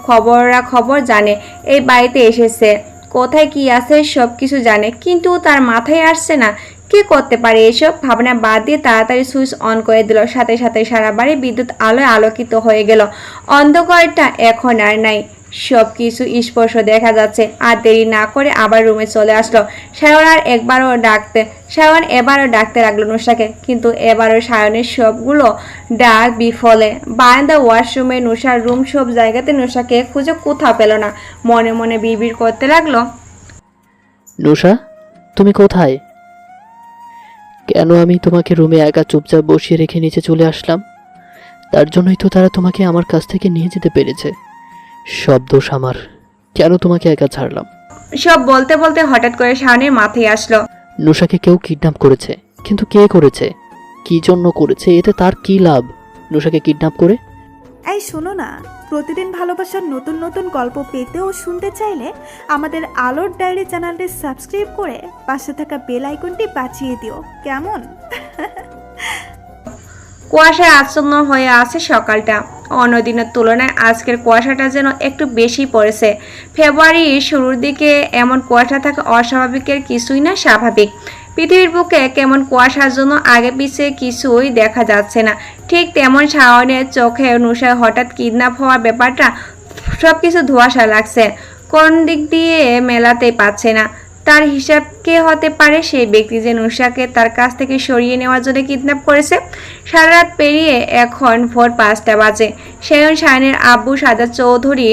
খবর জানে, এই বাড়িতে এসেছে, কোথায় কি আছে সব কিছু জানে, কিন্তু তার মাথায় আসছে না কে করতে পারে এসব। ভাবনা বাদ দিয়ে তাড়াতাড়ি সুইচ অন করে দিল। সাথে সাথে সারা বাড়ি বিদ্যুৎ আলোয় আলোকিত হয়ে গেল। অন্ধকারটা এখন আর নাই, সব কিছু স্পর্শ দেখা যাচ্ছে। আর দেরি না করে আবার রুমে চলে আসলো। সায়ন এবারও ডাকতে লাগলো নুসাকে, কিন্তু এবারও সায়নের সবগুলো ডাক বিফলে। বারান্দা, ওয়াশরুমে, নুসার রুম, সব জায়গাতে নুসাকে খুঁজে কোথাও পেল না। মনে মনে বিড়বিড় করতে লাগলো, নুশা, তুমি কোথায়? কেন আমি তোমাকে রুমে একা চুপচাপ বসিয়ে রেখে নিচে চলে আসলাম? তার জন্যই তো তারা তোমাকে আমার কাছ থেকে নিয়ে যেতে পেরেছে। সব দোষ আমার। কেন তোমাকে একা ছাড়লাম? সব বলতে বলতে হঠাৎ করে সায়নের মাথায় আসলো, নুশাকে কেউ কিডন্যাপ করেছে, কিন্তু কে করেছে, কি জন্য করেছে, এতে তার কি লাভ? নুশাকে কিডন্যাপ করে এই শোনো না, প্রতিদিন ভালোবাসার নতুন নতুন গল্প পেতে ও শুনতে চাইলে আমাদের আলোর ডায়েরি চ্যানেলটি সাবস্ক্রাইব করে পাশে থাকা বেল আইকনটি বাজিয়ে দিও, কেমন? কুয়াশায় আচ্ছন্ন হয়ে আছে সকালটা। অন্যদিনের তুলনায় আজকের কুয়াশাটা যেন একটু বেশি পড়েছে। ফেব্রুয়ারির শুরুর দিকে এমন কুয়াশা থাকা অস্বাভাবিকের কিছুই না স্বাভাবিক। পৃথিবীর বুকে কেমন কুয়াশার জন্য আগে পিছিয়ে কিছুই দেখা যাচ্ছে না। ঠিক তেমন শাওনের চোখে নুশার হঠাৎ কিডন্যাপ হওয়ার ব্যাপারটা সব কিছু ধোঁয়াশা লাগছে। কোন দিক দিয়ে মেলাতেই পাচ্ছে না। তার হিসাব কে হতে পারে সেই ব্যক্তি যে নুশাকে তার কাছ থেকে সরিয়ে নেওয়ার জন্য কিডন্যাপ করেছে? সারা রাত পেরিয়ে এখন ভোর 5টা বাজে। সায়নের আব্বু সাজাদ চৌধুরী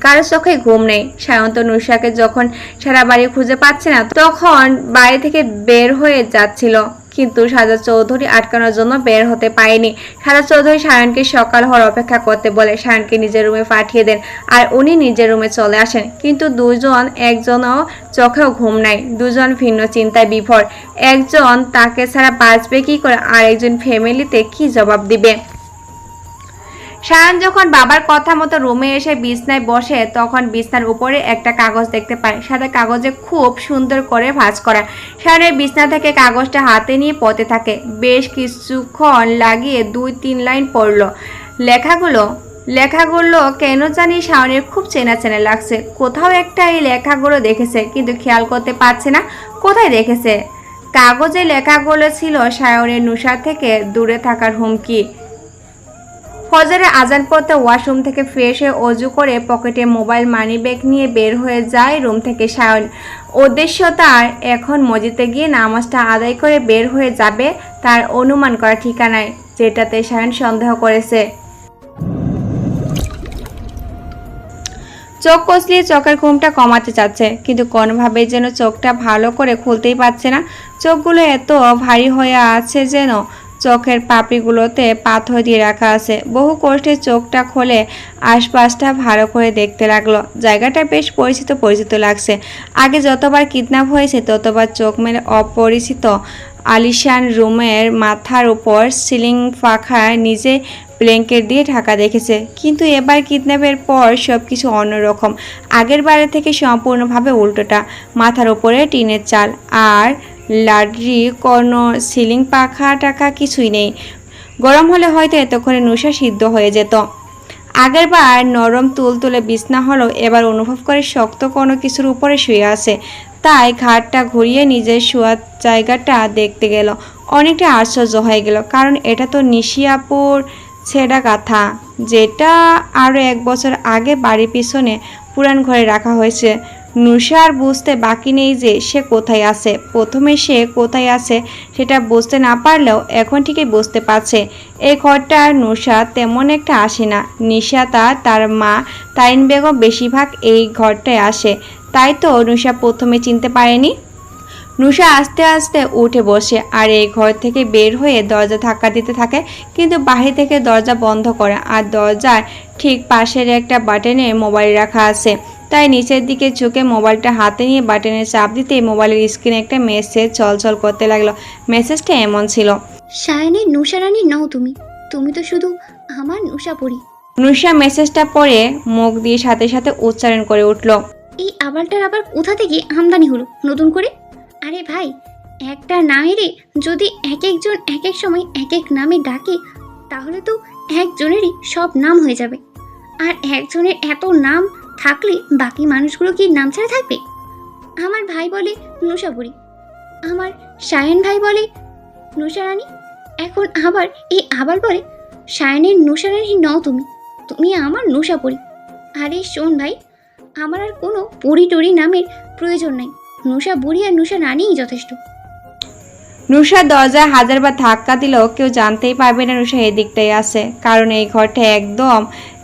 কারোর চোখে ঘুম নেই। সায়ন তো নুশাকে যখন সারা বাড়ি খুঁজে পাচ্ছে না তখন বাড়ি থেকে বের হয়ে যাচ্ছিল, কিন্তু সাজাদ চৌধুরী আটকানোর জন্য বের হতে পারেনি। সাজাদ চৌধুরী সায়নকে সকাল হওয়ার অপেক্ষা করতে বলে সায়নকে নিজের রুমে পাঠিয়ে দেন, আর উনি নিজের রুমে চলে আসেন। কিন্তু একজনও চোখেও ঘুম নাই, দুজন ভিন্ন চিন্তায় বিভোর। একজন তাকে ছাড়া বাঁচবে কি করে, আর একজন ফ্যামিলিতে কি জবাব দিবে। সায়ন যখন বাবার কথা মতো রুমে এসে বিছনায় বসে তখন বিছনার উপরে একটা কাগজ দেখতে পায়, সাথে কাগজে খুব সুন্দর করে ভাঁজ করা। সায়নের বিছনা থেকে কাগজটা হাতে নিয়ে পড়তে থাকে। বেশ কিছুক্ষণ লাগিয়ে 2-3 লাইন পড়ল। লেখাগুলো কেন জানি সায়নের খুব চেনা চেনা লাগছে। কোথাও একটা এই লেখাগুলো দেখেছে, কিন্তু খেয়াল করতে পারছে না কোথায় দেখেছে। কাগজে লেখাগুলো ছিল সায়নের নুশার থেকে দূরে থাকার হুমকি। ফজরের আজান পড়তে ওয়াশরুম থেকে ফ্রেশ হয়ে অজু করে পকেটে মোবাইল মানিব্যাগ নিয়ে বের হয়ে যায় রুম থেকে সায়ন। উদ্দেশ্য তার এখন মসজিদে গিয়ে নামাজটা আদায় করে বের হয়ে যাবে তার অনুমান করা ঠিকানায়, যেটাতে সায়ন সন্দেহ করেছে। চোখ কষলিয়ে চোখের ঘুমটা কমাতে চাচ্ছে, কিন্তু কোনোভাবে যেন চোখটা ভালো করে খুলতেই পারছে না। চোখগুলো এত ভারী হয়ে আছে যেন চোখের পাপড়িগুলোতে পাথর দিয়ে রাখা আছে। বহু কষ্টে চোখটা খোলে, আশপাশটা ভালো করে দেখতে লাগলো। জায়গাটা বেশ পরিচিত লাগছে। আগে যতবার কিডন্যাপ হয়েছে ততবার চোখ মেলে অপরিচিত আলিশান রুমের মাথার উপর সিলিং পাখায় নিজে ব্ল্যাঙ্কেট দিয়ে ঢাকা দেখেছে, কিন্তু এবার কিডন্যাপের পর সব কিছু অন্যরকম। আগের বারের থেকে সম্পূর্ণভাবে উল্টোটা। মাথার উপরে টিনের চাল আর লাড্রি, কোনো সিলিং পাখা টাকা কিছুই নেই। গরম হলে হয়তো এতক্ষণে নুশা সিদ্ধ হয়ে যেত। আগের বার নরম তুলতুলে বিছনা হলো, এবার অনুভব করে শক্ত কোনো কিছুর উপরে শুয়ে আছে। তাই ঘাটটা ঘুরিয়ে নিজের শোয়ার জায়গাটা দেখতে গেল। অনেকটা আশ্চর্য হয়ে গেল, কারণ এটা তো নিশিয়াপুর ছেঁড়া কাঁথা, যেটা আরও 1 বছর আগে বাড়ির পিছনে পুরান ঘরে রাখা হয়েছে। নুশার বুঝতে বাকি নেই যে সে কোথায় আছে। প্রথমে সে কোথায় আছে সেটা বুঝতে না পারলেও এখন ঠিকই বুঝতে পারছে। এই ঘরটা নুশা তেমন একটা আসে না। নিশাতা তার মা তারিন বেগম বেশিরভাগ এই ঘরটায় আসে, তাই তো নুশা প্রথমে চিনতে পারেনি। নুশা আস্তে আস্তে উঠে বসে আর এই ঘর থেকে বের হয়ে দরজা ধাক্কা দিতে থাকে, কিন্তু বাহির থেকে দরজা বন্ধ করে, আর দরজার ঠিক পাশের একটা বাটনে মোবাইল রাখা আছে। তাই নিচের দিকে ঝুঁকে মোবাইলটা হাতে নিয়ে বাটনে চাপ দিতে মোবাইলের স্ক্রিনে একটা মেসেজ চলচল করতে লাগলো। মেসেজটা এমন ছিল, সায়নের নুশারানি নও তুমি, তুমি তো শুধু আমার নুশা পড়ি। নুশা মেসেজটা পড়ে মুখ দিয়ে সাথে সাথে উচ্চারণ করে উঠল, এই আবালটার আবার কোথা থেকে আমদানি হলো নতুন করে? আরে ভাই, একটা নামেরই যদি একজন এক সময় এক নামে ডাকে তাহলে তো একজনেরই সব নাম হয়ে যাবে। আর একজনের এত নাম থাকলে বাকি মানুষগুলো কি নাম ছাড়া থাকবে? আমার ভাই বলে নুশাপুরি, আমার সায়ন ভাই বলে নুশারানী, এখন আবার এই আবার বলে সায়নের নুশারানী নও তুমি, তুমি আমার নুশাপুরি। আরে শোন ভাই, আমার আর কোনো পরি টরি নামের প্রয়োজন নাই, নুশা বুড়ি আর নুশা রানীই যথেষ্ট। নুশা দরজায় হাজারবার ধাক্কা দিলেও কেউ জানতেই পারবে না নুশা এদিকটাই আছে, কারণ এই ঘরটা একদম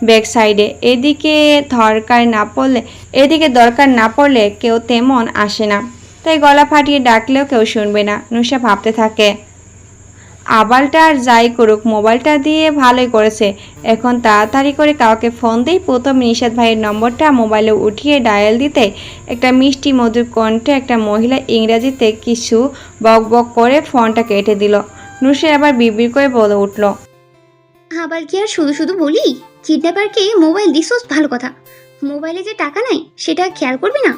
ব্যাক সাইডে। এদিকে দরকার না পড়লে কেউ তেমন আসে না, তাই গলা ফাটিয়ে ডাকলেও কেউ শুনবে না। নুশা ভাবতে থাকে, আবালটা আর যাই করুক মোবাইলটা দিয়ে ভালোই করেছে। এখন তাড়াতাড়ি করে কাউকে ফোন দিই। প্রথম নিশাদ ভাইয়ের নম্বরটা মোবাইলে উঠিয়ে ডায়াল দিতে একটা মিষ্টি মধুর কণ্ঠে একটা মহিলা ইংরেজিতে কিছু বকবক করে ফোনটা কেটে দিল। নুশা আবার বিড়বিড় করে বলে উঠল, আবার কি আর শুধু শুধু বলি, কিডন্যাপারকে মোবাইল দিছোস ভালো কথা, মোবাইলে যে টাকা নাই সেটা খেয়াল করবি না,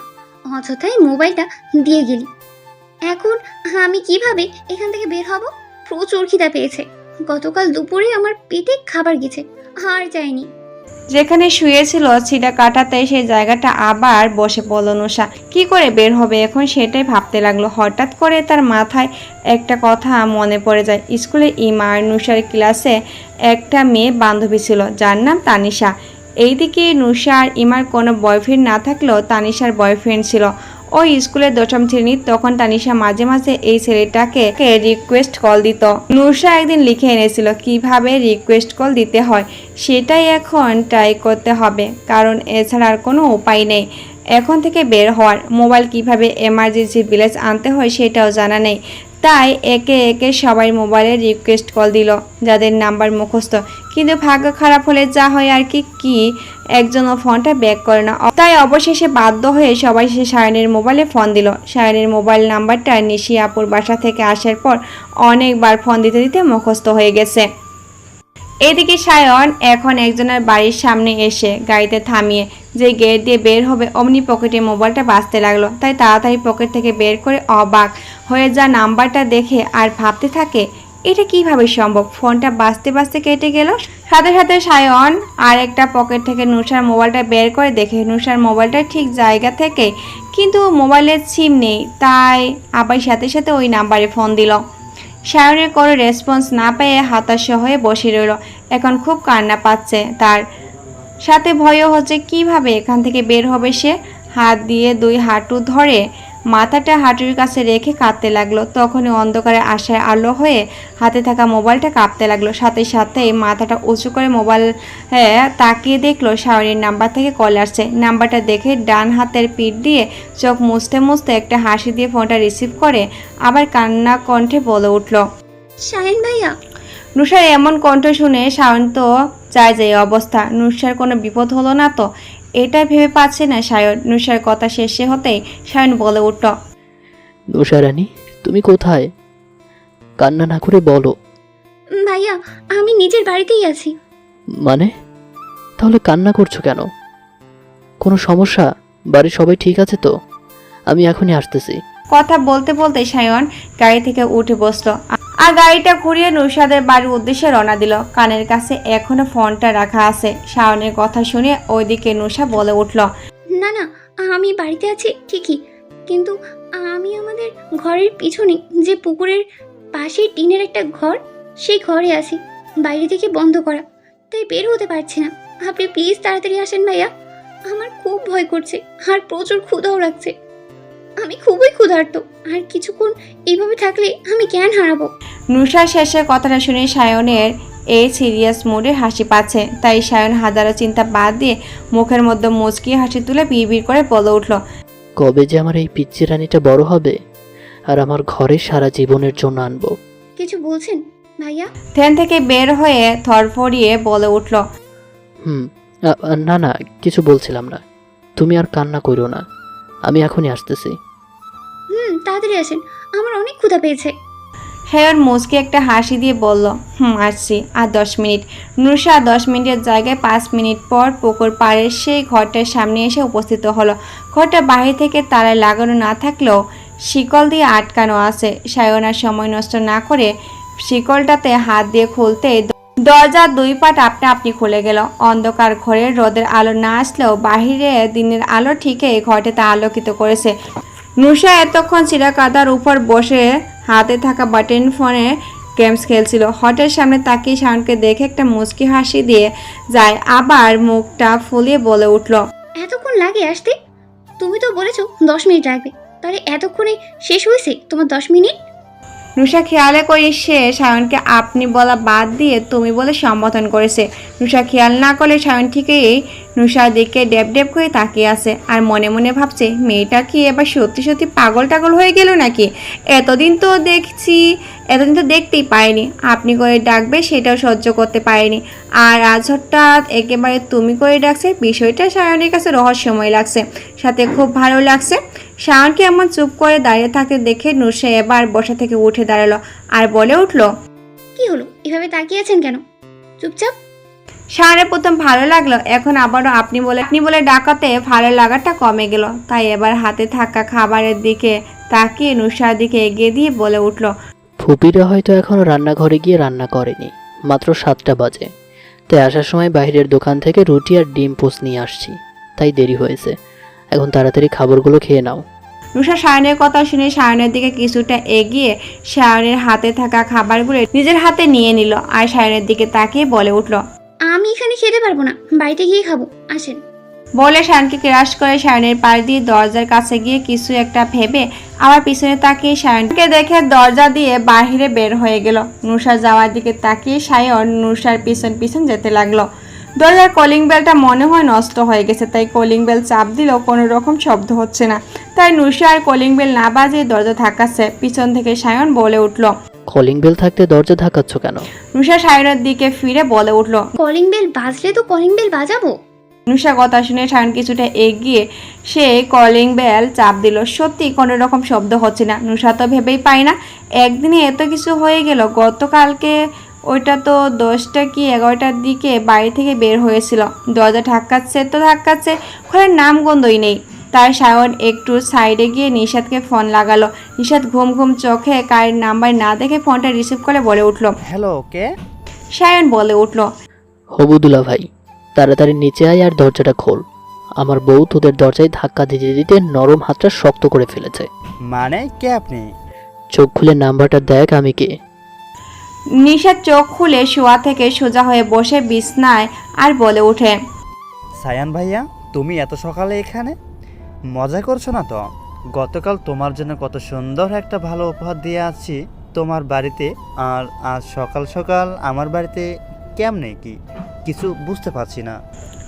অযথাই মোবাইলটা দিয়ে গেলি। এখন আমি কিভাবে এখান থেকে বের হব? প্রচুর খিদা পেয়েছে, গতকাল দুপুরে আমার পেটে খাবার গেছে, আর যায়নি। যেখানে শুয়েছিল ছিটা কাটাতে সেই জায়গাটা আবার বসে পড়ল নুসা। কি করে বের হবে এখন সেটাই ভাবতে লাগলো। হঠাৎ করে তার মাথায় একটা কথা মনে পড়ে যায়। স্কুলে ইমা আর নুসার ক্লাসে একটা মেয়ে বান্ধবী ছিল যার নাম তানিশা। এইদিকে নুসা আর ইমার কোনো বয়ফ্রেন্ড না থাকলেও তানিশার বয়ফ্রেন্ড ছিল। ওই স্কুলে দশম শ্রেণীর তখন তানিশা মাঝে মাঝে এই ছেলেটাকে রিকোয়েস্ট কল দিত। নুসা একদিন লিখে এনেছিল কিভাবে রিকোয়েস্ট কল দিতে হয়, সেটাই এখন ট্রাই করতে হবে, কারণ এছাড়া আর কোনো উপায় নেই এখন থেকে বের হওয়ার। মোবাইল কিভাবে এমার্জেন্সি ব্যালেন্স আনতে হয় সেটাও জানা নেই, তাই একে একে সবাই মোবাইলে রিকোয়েস্ট কল দিল যাদের নাম্বার মুখস্থ। কিন্তু ভাগ্য খারাপ হলে যা হয় আর কি একজনও ফোনটা ব্যাক করে না। তাই অবশেষে বাধ্য হয়ে সবাই সে সায়নের মোবাইলে ফোন দিল। সায়নের মোবাইল নাম্বারটা নিশি আপুর বাসা থেকে আসার পর অনেকবার ফোন দিতে দিতে মুখস্থ হয়ে গেছে। এদিকে সায়ন এখন একজনের বাড়ির সামনে এসে গাড়িতে থামিয়ে যে গেট দিয়ে বের হবে অমনি পকেটে মোবাইলটা বাজতে লাগলো। তাই তাড়াতাড়ি পকেট থেকে বের করে অবাক হয়ে যা নাম্বারটা দেখে আর ভাবতে থাকে এটা কিভাবে সম্ভব। ফোনটা বাজতে বাজতে কেটে গেল। সাথে সাথে সায়ন আর একটা পকেট থেকে নুসার মোবাইলটা বের করে দেখে নুসার মোবাইলটা ঠিক জায়গা থেকে, কিন্তু মোবাইলের সিম নেই। তাই আবার সাথে সাথে ওই নাম্বারে ফোন দিল। সায়নের কোনো রেসপন্স না পেয়ে হতাশা হয়ে বসে রইল। এখন খুব কান্না পাচ্ছে, তার সাথে ভয়ও হচ্ছে কিভাবে এখান থেকে বের হবে সে। হাত দিয়ে দুই হাঁটু ধরে মাথাটা হাঁটুর কাছে রেখে কাঁদতে লাগলো। তখনই অন্ধকারে আশায় আলো হয়ে হাতে থাকা মোবাইলটা কাঁপতে লাগলো। সাথে সাথে মাথাটা উঁচু করে মোবাইল তাকিয়ে দেখলো সায়নের নাম্বার থেকে কল আসছে। নাম্বারটা দেখে ডান হাতের পিঠ দিয়ে চোখ মুছতে মুছতে একটা হাসি দিয়ে ফোনটা রিসিভ করে আবার কান্না কণ্ঠে বলে উঠল, শাহিন ভাইয়া। নুসার এমন কণ্ঠ শুনে সায়ন তো চায় যে অবস্থা, নুসার কোনো বিপদ হলো না তো, এটা ভেবে পাচ্ছে না সায়ন। নুসার কথা শেষে হতেই সায়ন বলে উঠল, নুসা রানী, তুমি কোথায়? কান্না না করে বলো। ভাইয়া আমি নিজের বাড়িতেই আছি। মানে? তাহলে কান্না করছো কেন? কোনো সমস্যা? বাড়ির সবাই ঠিক আছে তো? আমি এখনই আসতেছি। কথা বলতে বলতে সায়ন গাড়ি থেকে উঠে বসলো আর গাড়িটা ঘুরিয়ে নুসাদের বাড়ির উদ্দেশ্যে রওনা দিল। কানের কাছে এখনো ফোনটা রাখা আছে। সায়নের কথা শুনে ওইদিকে নুসা বলে উঠল, না না, আমি বাড়িতে আছি ঠিকই, কিন্তু আমি আমাদের ঘরের পিছনে যে পুকুরের পাশে টিনের একটা ঘর, সেই ঘরে আছি। বাইরে থেকে বন্ধ করা, তাই বের হতে পারছি না। আপনি প্লিজ তাড়াতাড়ি আসেন ভাইয়া, আমার খুব ভয় করছে আর প্রচুর ক্ষুধাও লাগছে। আমি খুবই ক্ষুধার্ত, আর কিছুক্ষণ এইভাবে থাকলে আমি জ্ঞান হারাবো। নুসার শেষের কথাটা শুনে সায়নের এই সিরিয়াস মুডে হাসি পাচ্ছে। তাই সায়ন হাজারো চিন্তা বাদ দিয়ে মুখের মধ্যে মুচকি হাসি তুলে বিড়বিড় করে বলে উঠল, কবে যে আমার এই পিচ্চি রানীটা বড় হবে আর আমার ঘরে সারা জীবনের জন্য আনবো। কিছু বলছেন ভাইয়া? ট্রেন থেকে বের হয়ে থরফরিয়ে বলে উঠল, না না, কিছু বলছিলাম না। তুমি আর কান্না করো না, আমি এখনই আসতেছি। তাড়াতাড়ি আসেন, আমার অনেক ক্ষুধা পেয়েছে। সায়ন মুচকি একটা হাসি দিয়ে বলল, আসছি, আর 10 মিনিট। নুসা 10 মিনিটের জায়গায় 5 মিনিট পর পুকুর পাড়ের সেই ঘরটার সামনে এসে উপস্থিত হলো। ঘরটা বাহির থেকে তালা লাগানো না থাকলেও শিকল দিয়ে আটকানো আছে। সায়ন আর সময় নষ্ট না করে শিকলটাতে হাত দিয়ে খুলতে দরজার 2 পাট আপনা আপনি খুলে গেল। অন্ধকার ঘরে রোদের আলো না আসলেও বাহিরে দিনের আলো ঠিকই ঘরটাতে আলোকিত করেছে। নুসা এতক্ষণ চিরাকাদার উপর বসে হাতে থাকা বাটন ফোনে গেমস খেলছিল। হঠাৎ সামনে তাকিয়ে সায়নকে দেখে একটা মুচকি হাসি দিয়ে যায়, আবার মুখটা ফুলিয়ে বলে উঠল, এতক্ষণ লাগে আসতে? তুমি তো বলেছো 10 মিনিট লাগবে, তাহলে এতক্ষণে শেষ হয়েছে তোমার 10 মিনিট? নুসা খেয়ালে করে সে সায়নকে আপনি বলা বাদ দিয়ে তুমি বলে সম্বোধন করেছে। নুসা খেয়াল না করলে সায়ন ঠিকই নুসার দিকে ডেপ ডেপ করে তাকিয়ে আছে আর মনে মনে ভাবছে, মেয়েটা কি এবার সত্যি সত্যি পাগল টাগল হয়ে গেল নাকি? এতদিন তো দেখতেই পাইনি, আপনি করে ডাকবে সেটাও সহ্য করতে পারিনি, আর আজ হঠাৎ একেবারে তুমি করে ডাকছে। বিষয়টা সায়নের কাছে রহস্যময় লাগছে, সাথে খুব ভালো লাগছে। সায়নকে এমন চুপ করে দাঁড়িয়ে থাকতে দেখে নুসা এবার বসা থেকে উঠে দাঁড়ালো আর বলে উঠল, কি হলো, এভাবে তাকিয়ে আছেন কেন? চুপচাপ। সায়নের প্রথম ভালো লাগলো, এখন আবারও আপনি বলে ডাকাতে ভালো লাগাটা কমে গেল। তাই এবার হাতে থাকা খাবারের দিকে তাকিয়ে নুসার দিকে এগিয়ে দিয়ে বলে উঠল, ফুপিরা হয়তো এখনো রান্নাঘরে গিয়ে রান্না করেনি, মাত্র 7টা বাজে। তাই আসার সময় বাইরের দোকান থেকে রুটি আর ডিম পোস্ট নিয়ে আসছি, তাই দেরি হয়েছে। এখন তাড়াতাড়ি খাবারগুলো খেয়ে নাও। নুসা সায়নের কথা শুনে সায়নের দিকে কিছুটা এগিয়ে সায়নের হাতে থাকা খাবারগুলো নিজের হাতে নিয়ে নিল আর সায়নের দিকে তাকিয়ে বলে উঠল। আমি এখানে খেতে পারবো না, বাড়িতে গিয়ে খাবো, আসেন। বলে সায়নকে ক্রাশ করে সায়নের পাশ দিয়ে দরজার কাছে গিয়ে কিছু একটা ভেবে আবার পিছনে তাকিয়ে সায়নকে দেখে দরজা দিয়ে বাহিরে বের হয়ে গেল। নুসা যাওয়ার দিকে তাকিয়ে সায়ন নুসার পিছন পিছন যেতে লাগলো। দরজার কলিং বেলটা মনে হয় নষ্ট হয়ে গেছে, তাই কলিং বেল চাপ দিলেও কোনো রকম শব্দ হচ্ছে না। তাই নুসা আর কলিং বেল না বাজিয়ে দরজা ধাক্কাচ্ছে। পিছন থেকে সায়ন বলে উঠল। কলিং বেল থাকতে দরজা ধাক্কাচ্ছ কেন? নুসা সায়নের দিকে ফিরে বলে উঠল। কলিং বেল বাজলে তো কলিং বেল বাজাবো। নুসা কথা শুনে সায়ন কিছুটা এগিয়ে সে কলিং বেল চাপ দিল। সত্যি কোনো রকম শব্দ হচ্ছে না। নুসা তো ভেবেই পায় না একদিনে এত কিছু হয়ে গেল। গতকালকে ওইটা তো 10টা কি 11টার দিকে বাড়ি থেকে বের হয়েছিল। দরজা ধাক্কাচ্ছে, ঘরের নাম গন্ধই নেই। তাই সায়ন একটু সাইডে গিয়ে নিশাদকে ফোন লাগালো। নিশাদ ঘুম ঘুম চোখে কারের নাম্বার না দেখে ফোনটা রিসিভ করে বলে উঠল। হ্যালো, কে? সায়ন বলে উঠল। হবুদুলা ভাই, তাড়াতাড়ি নিচে আয় আর দরজাটা খোল। আমার বউ তোদের দরজায় ধাক্কা দিতে দিতে নরম হাতটা শক্ত করে ফেলেছে। মানে কে আপনি? চোখ খুলে নাম্বারটা দেখ আমি কে। নিশাদ চোখ খুলে শোয়া থেকে সোজা হয়ে বসে বিছনায় আর বলে ওঠে। সায়ান ভাইয়া, তুমি এত সকালে এখানে? মজা করছো না তো? গতকাল তোমার জন্য কত সুন্দর একটা ভালো উপহার দিয়ে আছি তোমার বাড়িতে, আর আজ সকাল সকাল আমার বাড়িতে কেমনে কি কিছু বুঝতে পারছি না।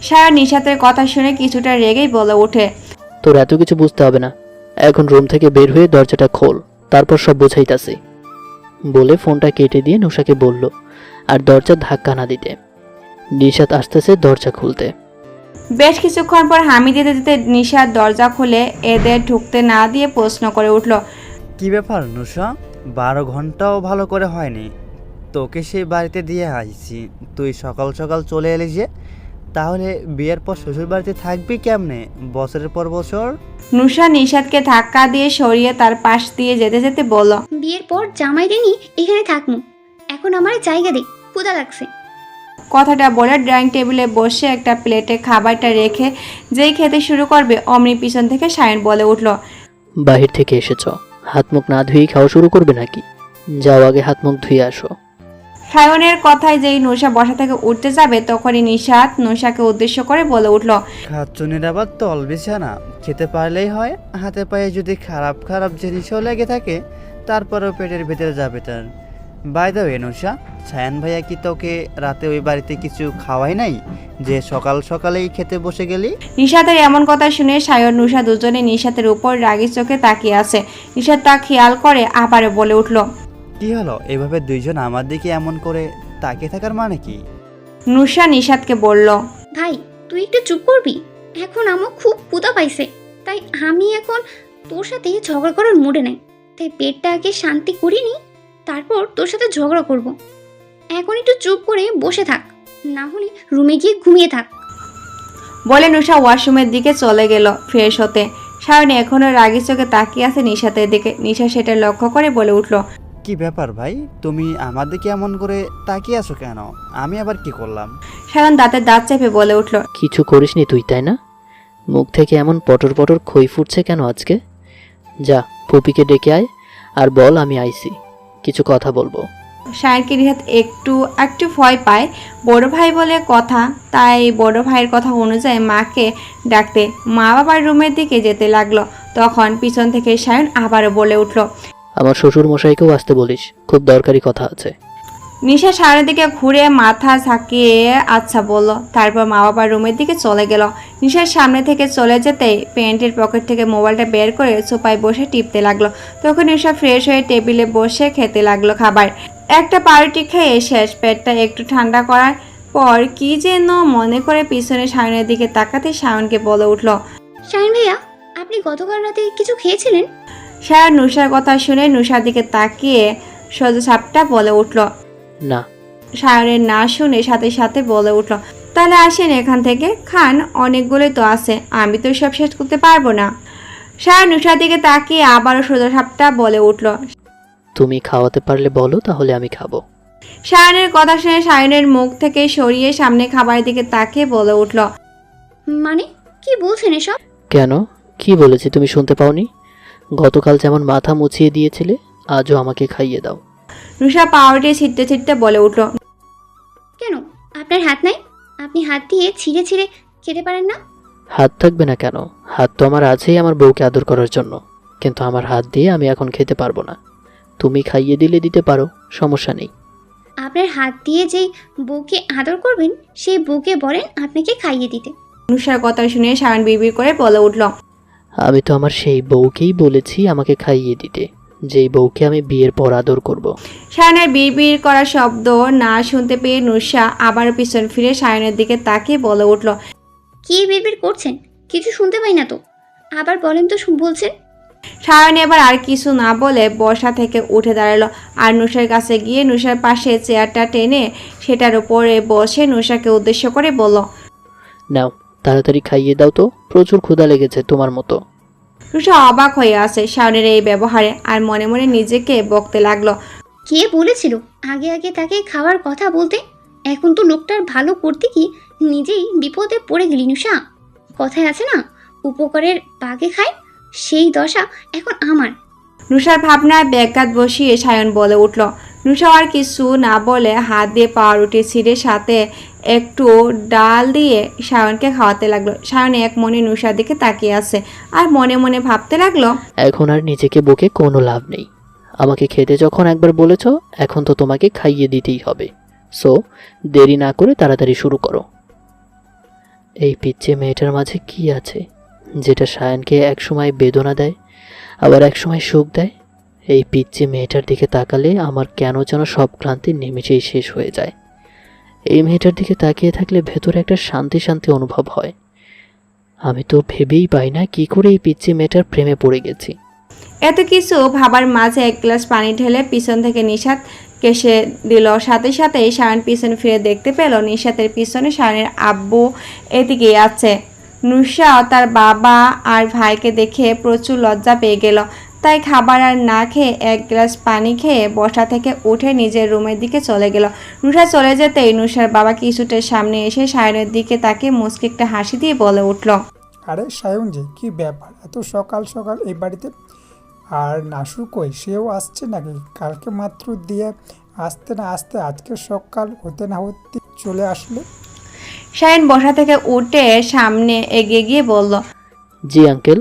সায়ন নিশাতের কথা শুনে কিছুটা রেগেই বলে ওঠে। তোর এত কিছু বুঝতে হবে না, এখন রুম থেকে বের হয়ে দরজাটা খোল, তারপর সব বোঝাইতাছি। বলে ফোনটা কেটে দিয়ে নুসাকে বলল আর দরজা ধাক্কা না দিতে। নিশাত আসতেছে দরজা খুলতে। বেশ কিছুক্ষণ পর হামি দিতে দিতে নিশাত দরজা খুলে এদের ঢুকতে না দিয়ে প্রশ্ন করে উঠল। কি ব্যাপার নুসা, 12 ঘন্টাও ভালো করে হয়নি, তোকে সেই বাড়িতে দিয়ে আইছি, তুই সকাল সকাল চলে এলি যে? তাহলে বিয়ের পর শ্বশুর বাড়িতে থাকবি কেমনে বছরের পর বছর? নুসা নিশাতকে ধাক্কা দিয়ে সরিয়ে তার পাশ দিয়ে যেতে যেতে বলল। বিয়ের পর জামাই রেনি এখানে থাকমু, এখন আমার জায়গা দে, ক্ষুধা লাগছে। কথাটা বলে ড্রয়িং টেবিলে বসে একটা প্লেটে খাবারটা রেখে যেই খেতে শুরু করবে অমনি পিছন থেকে সায়ন বলে উঠল। বাহির থেকে এসেছ, হাত মুখ না ধুয়ে খাওয়া শুরু করবে নাকি? যাও আগে হাত মুখ ধুয়ে আসো। সায়নের কথায় যেই নুসা বসা থেকে উঠতে যাবে তখনই নিশাত নুসাকে উদ্দেশ্য করে বলে উঠল। খাচ্চুনির আবার তল বিছানা, খেতে পারলেই হয়। হাতে পায়ে যদি খারাপ খারাপ জিনিসও লেগে থাকে তারপরেও পেটের ভেতরে যাবে তার। By the way Nusa, Sayan ভাইয়া কি তোকে রাতে ওই বাড়িতে কিছু খাওয়াই নাই যে সকাল সকালেই খেতে বসে গেলি? নিশাতের এমন কথা শুনে সায়ন নুসা দুজনে নিশাতের উপর রাগী চোখে তাকিয়ে আছে। নিশাত তা খেয়াল করে আবারও বলে উঠল। কি হলো, এভাবে দুইজন আমার দিকে এমন করে তাকিয়ে থাকার মানে কি? নুসা নিশাতকে বলল। ভাই তুই একটু চুপ করবি, এখন আমার খুব ক্ষুধা পাইছে, তাই আমি এখন তোর সাথে ঝগড়া করার মুডে নাই। তাই পেটটা আগে শান্তি করিনি, তারপর তোর সাথে ঝগড়া করব। এখন একটু চুপ করে বসে থাক, না হলে রুমে গিয়ে ঘুমিয়ে থাক। বলে নুসা ওয়াশরুমের দিকে চলে গেল ফ্রেশ হতে। সায়ন এখনো রাগী চোখে তাকিয়ে আছে নিশাতের দিকে। নিশা সেটা লক্ষ্য করে বলে উঠল। কি ব্যাপার ভাই, তুমি আমার দিকে এমন করে তাকিয়ে আছো কেন? আমি আবার কি করলাম? সায়ন দাঁতের দাঁত চেপে বলে উঠল। কিছু করিসনি তুই, তাই না? মুখ থেকে এমন পটর পটর খই ফুটছে কেন আজকে? যা ফুপিকে ডেকে আয় আর বল আমি আইছি, কিছু কথা বলবো। সায়নকে নিহাত একটু ভয় পায়, বড় ভাই বলে কথা, তাই বড় ভাইয়ের কথা অনুযায়ী মাকে ডাকতে মা বাবার রুমের দিকে যেতে লাগলো। তখন পিছন থেকে সায়ন আবারও বলে উঠল। আমার শ্বশুর মশাইকেও আসতে বলিস, খুব দরকারি কথা আছে। নিশা সায়নের দিকে ঘুরে মাথা ঝাঁকিয়ে আচ্ছা বলল। তারপর মা বাবার রুমের দিকে চলে গেল। নিশার সামনে থেকে চলে যেতেই প্যান্টের পকেট থেকে মোবাইলটা বের করে সোফায় বসে টিপতে লাগলো। তখন নিশা ফ্রেশ হয়ে টেবিলে বসে খেতে লাগলো খাবার। একটা পাউরুটি খেয়ে শেষ, পেটটা একটু ঠান্ডা করার পর কি যেন মনে করে পিছনে সায়নের দিকে তাকাতে সায়নকে বলে উঠল। শাহিন ভাইয়া, আপনি গতকাল রাতে কিছু খেয়েছিলেন? সায়ন নুসার কথা শুনে নুসার দিকে তাকিয়ে সোজা সাপটা বলে উঠল। না। সায়নের না শুনে সাথে সাথে বলে উঠল। তাহলে আসেন এখান থেকে খান, অনেকগুলোই তো আছে, আমি তো সব শেষ করতে পারবো না। সায়ন নুসার দিকে তাকিয়ে আবারও সোজা সাপটা বলে উঠল। তুমি খাওয়াতে পারলে বলো, তাহলে আমি খাবো। সায়নের কথা শুনে সায়নের মুখ থেকে সরিয়ে সামনে খাবারের দিকে তাকিয়ে বলে উঠল, মানে কি বলছেন এসব? কেন, কি বলেছি তুমি শুনতে পাওনি? গতকাল যেমন মাথা মুছিয়ে দিয়েছিলে, আজও আমাকে খাইয়ে দাও। নুসা পাউরুটি ছিটতে ছিটতে বলে উঠল, কেন আপনার হাত নাই? আপনি হাত দিয়ে ছিঁড়ে ছিঁড়ে খেতে পারেন না? হাত থাকবে না কেন? হাত তো আমার আছেই আমার বউকে আদর করার জন্য, কিন্তু আমার হাত দিয়ে আমি এখন খেতে পারবো না। তুমি খাইয়ে দিলে দিতে পারো, সমস্যা নেই। আপনার হাত দিয়ে যেই বউকে আদর করবেন সেই বউকে বলেন আপনাকে খাইয়ে দিতে। নুসার কথা শুনে সায়ন বিড়বিড় করে বলে উঠল, আমি তো আমার সেই বউকেই বলেছি আমাকে খাইয়ে দিতে, যেই বউকে আমি বিয়ের পর আদর করব। সায়নের বিড়বিড় করা শব্দ না শুনতে পেয়ে নুসা আবার পিছন ফিরে সায়নের দিকে তাকিয়ে বলে উঠল, কি বিড়বিড় করছেন? কিছু শুনতে পাই না তো, আবার বলেন তো বলছেন। সায়ন এবার আর কিছু না বলে বসা থেকে উঠে দাঁড়ালো আর নুসার কাছে গিয়ে নুসার পাশে চেয়ারটা টেনে সেটার উপরে বসে নুসাকে উদ্দেশ্য করে বলল, নাও তাড়াতাড়ি খাইয়ে দাও তো, প্রচুর ক্ষুধা লেগেছে তোমার মতো। নুসা অবাক হয়ে আছে সায়নের এই ব্যবহারে আর মনে মনে নিজেকে বকতে লাগলো, কে বলেছিল আগে আগে তাকে খাওয়ার কথা বলতে? এখন তো লোকটার ভালো করতে কি নিজেই বিপদে পড়ে গেলি নুসা। কথায় আছে না, উপকারের পাকে খায়, সেই দশা এখন আমার। নুসার ভাবনায় ব্যাঘাত বসিয়ে সায়ন বলে উঠল। নুসা আর কিছু না বলে হাত দিয়ে পাউরুটি ছিঁড়ে সাথে একটু ডাল দিয়ে সায়নকে খাওয়াতে লাগলো। সায়ন এক মনে নুসার দিকে তাকিয়ে আছে আর মনে মনে ভাবতে লাগলো, এখন আর নিজেকে বকে কোনো লাভ নেই। আমাকে খেতে যখন একবার বলেছ, এখন তো তোমাকে খাইয়ে দিতেই হবে। সো দেরি না করে তাড়াতাড়ি শুরু করো। এই পিচ্চে মেয়েটার মাঝে কি আছে যেটা সায়নকে একসময় বেদনা দেয়, আবার একসময় সুখ দেয়? এই পিচ্চে মেয়েটার দিকে তাকালে আমার কেন যেন সব ক্লান্তি নিমেষেই শেষ হয়ে যায়। এই মেয়েটার দিকে তাকিয়ে থাকলে ভেতরে একটা শান্তি শান্তি অনুভব হয়। আমি তো ভেবেই পাই না কি করে এই পিচ্চি মেয়েটার প্রেমে পড়ে গেছি। এত কিছু ভাবার মাঝে এক গ্লাস পানি ঢেলে পিছন থেকে নিশাত কেসে দিল। সাথে সাথে সায়ন পিছন ফিরে দেখতে পেল নিশাতের পিছনে সায়নের আব্বু এদিকে আছে। নুসা তার বাবা আর ভাইকে দেখে প্রচুর লজ্জা পেয়ে গেল, তাই খাবার আর না খেয়ে এক গ্লাস পানি খেয়ে বসা থেকে উঠে নিজের রুমের দিকে চলে গেল। নুসা চলে যেতেই নুসার বাবা কিছুটের সামনে এসে সায়নের দিকে তাকে মুচকি একটা হাসি দিয়ে বলে উঠল, আরে সায়ন যে, কি ব্যাপার এত সকাল সকাল এই বাড়িতে? আর নাসু কই, সেও আসছে নাকি? কালকে মাত্র দিয়ে আসতে না আসতে আজকে সকাল হতে না হতে চলে আসলে। সায়ন বসা থেকে উঠে সামনে এগিয়ে গিয়ে বলল, জি আঙ্কেল।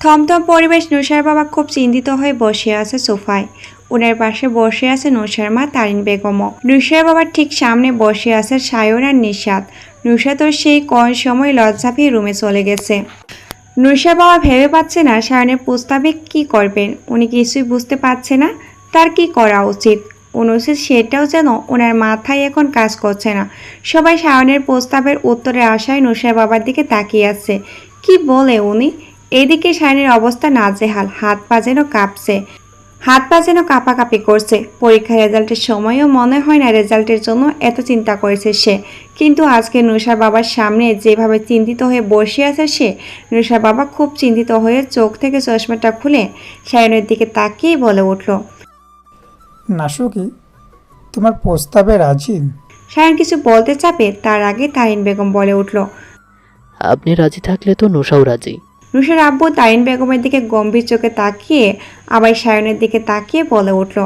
থমথম পরিবেশ। নুসার বাবা খুব চিন্তিত হয়ে বসে আছে সোফায়। ওনার পাশে বসে আছে নুসার মা তারিন বেগমও। নুসার বাবার ঠিক সামনে বসে আছে সায়ন আর নিশাত। নুসা তো সেই কম সময় লজ্জা পেয়ে রুমে চলে গেছে। নুসার বাবা ভেবে পাচ্ছে না সায়নের প্রস্তাবে কি করবেন। উনি কিছুই বুঝতে পারছে না তার কি করা উচিত। অনুচিত সেটাও যেন ওনার মাথায় এখন কাজ করছে না। সবাই সায়নের প্রস্তাবের উত্তরে আশায় নুসার বাবার দিকে তাকিয়ে আছে। কি বলে উনি? এদিকে সায়নের অবস্থা নাজেহাল, হাত পা যেন কাঁপছে, হাত পা যেন কাঁপাকাঁপি করছে। পরীক্ষার রেজাল্টের সময়ও মনে হয় না রেজাল্টের জন্য এত চিন্তা করেছে সে, কিন্তু আজকে নুসার বাবার সামনে যেভাবে চিন্তিত হয়ে বসে আছে সে, নুসার বাবা খুব চিন্তিত হয়ে চোখ থেকে চশমাটা খুলে সায়নের দিকে তাকিয়ে বলে উঠল, নাসু কি তোমার প্রস্তাবে রাজি? সায়ন কিছু বলতে চাপে তার আগে তারিন বেগম বলে উঠল, আপনি রাজি থাকলে তো নুসাও রাজি। নুসার আব্বু তারিন বেগমের দিকে গম্ভীর চোখে তাকিয়ে আবার সায়নের দিকে তাকিয়ে বলে উঠল,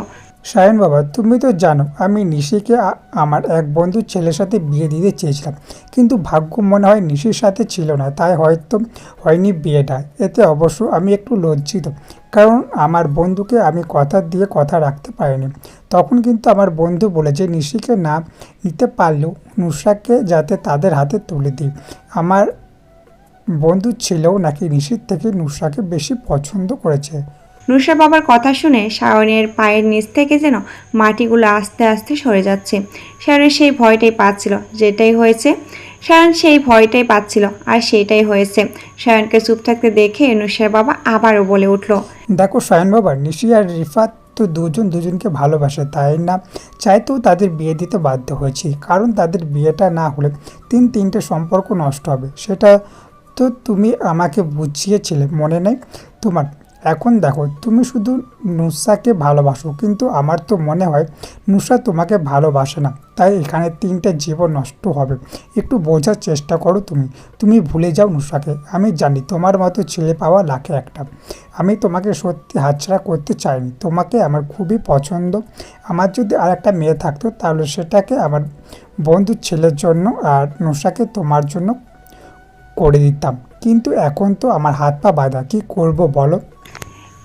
সায়ন বাবা, তুমি তো জানো আমি নিশিকে আমার এক বন্ধু ছেলের সাথে বিয়ে দিতে চেয়েছিলাম, কিন্তু ভাগ্য মনে হয় নিশির সাথে ছিল না, তাই হয়তো হয়নি বিয়েটা। এতে অবশ্য আমি একটু লজ্জিত, কারণ আমার বন্ধুকে আমি কথা দিয়ে কথা রাখতে পারিনি। তখন কিন্তু আমার বন্ধু বলে যে নিশিকে না নিতে পারলেও নুসরাকে যাতে তাদের হাতে তুলে দিই। আমার বন্ধু ছেলেও নাকি নিশির থেকে নুসরাকে বেশি পছন্দ করেছে। নুসার বাবার কথা শুনে সায়নের পায়ের নিচ থেকে যেন মাটিগুলো আস্তে আস্তে সরে যাচ্ছে। সায়নের সেই ভয়টাই পাচ্ছিল, যেটাই হয়েছে সায়ন সেই ভয়টাই পাচ্ছিল আর সেটাই হয়েছে। সায়নকে চুপ থাকতে দেখে নুসার বাবা আবারও বলে উঠল, দেখো সায়ন বাবা, নিশি আর রিফাত তো দুজনকে ভালোবাসে, তাই না চাইতেও তাদের বিয়ে দিতে বাধ্য হয়েছি, কারণ তাদের বিয়েটা না হলে তিনটে সম্পর্ক নষ্ট হবে। সেটা তো তুমি আমাকে বুঝিয়েছিলে, মনে নেই তোমার? এখন দেখো, তুমি শুধু নুসরাতকে ভালোবাসো, কিন্তু আমার তো মনে হয় নুসরাত তোমাকে ভালোবাসে না, তাই এখানে 3টে জীবন নষ্ট হবে। একটু বোঝার চেষ্টা করো। তুমি ভুলে যাও নুসরাতকে। আমি জানি তোমার মতো ছেলে পাওয়া লাখে একটা। আমি তোমাকে সত্যি হাতছাড়া করতে চাইনি। তোমাকে আমার খুবই পছন্দ। আমার যদি আর একটা মেয়ে থাকতো তাহলে সেটাকে আমার বন্ধুর ছেলের জন্য আর নুসরাতকে তোমার জন্য করে দিতাম, কিন্তু এখন তো আমার হাত পা বাঁধা, কি করব বলো?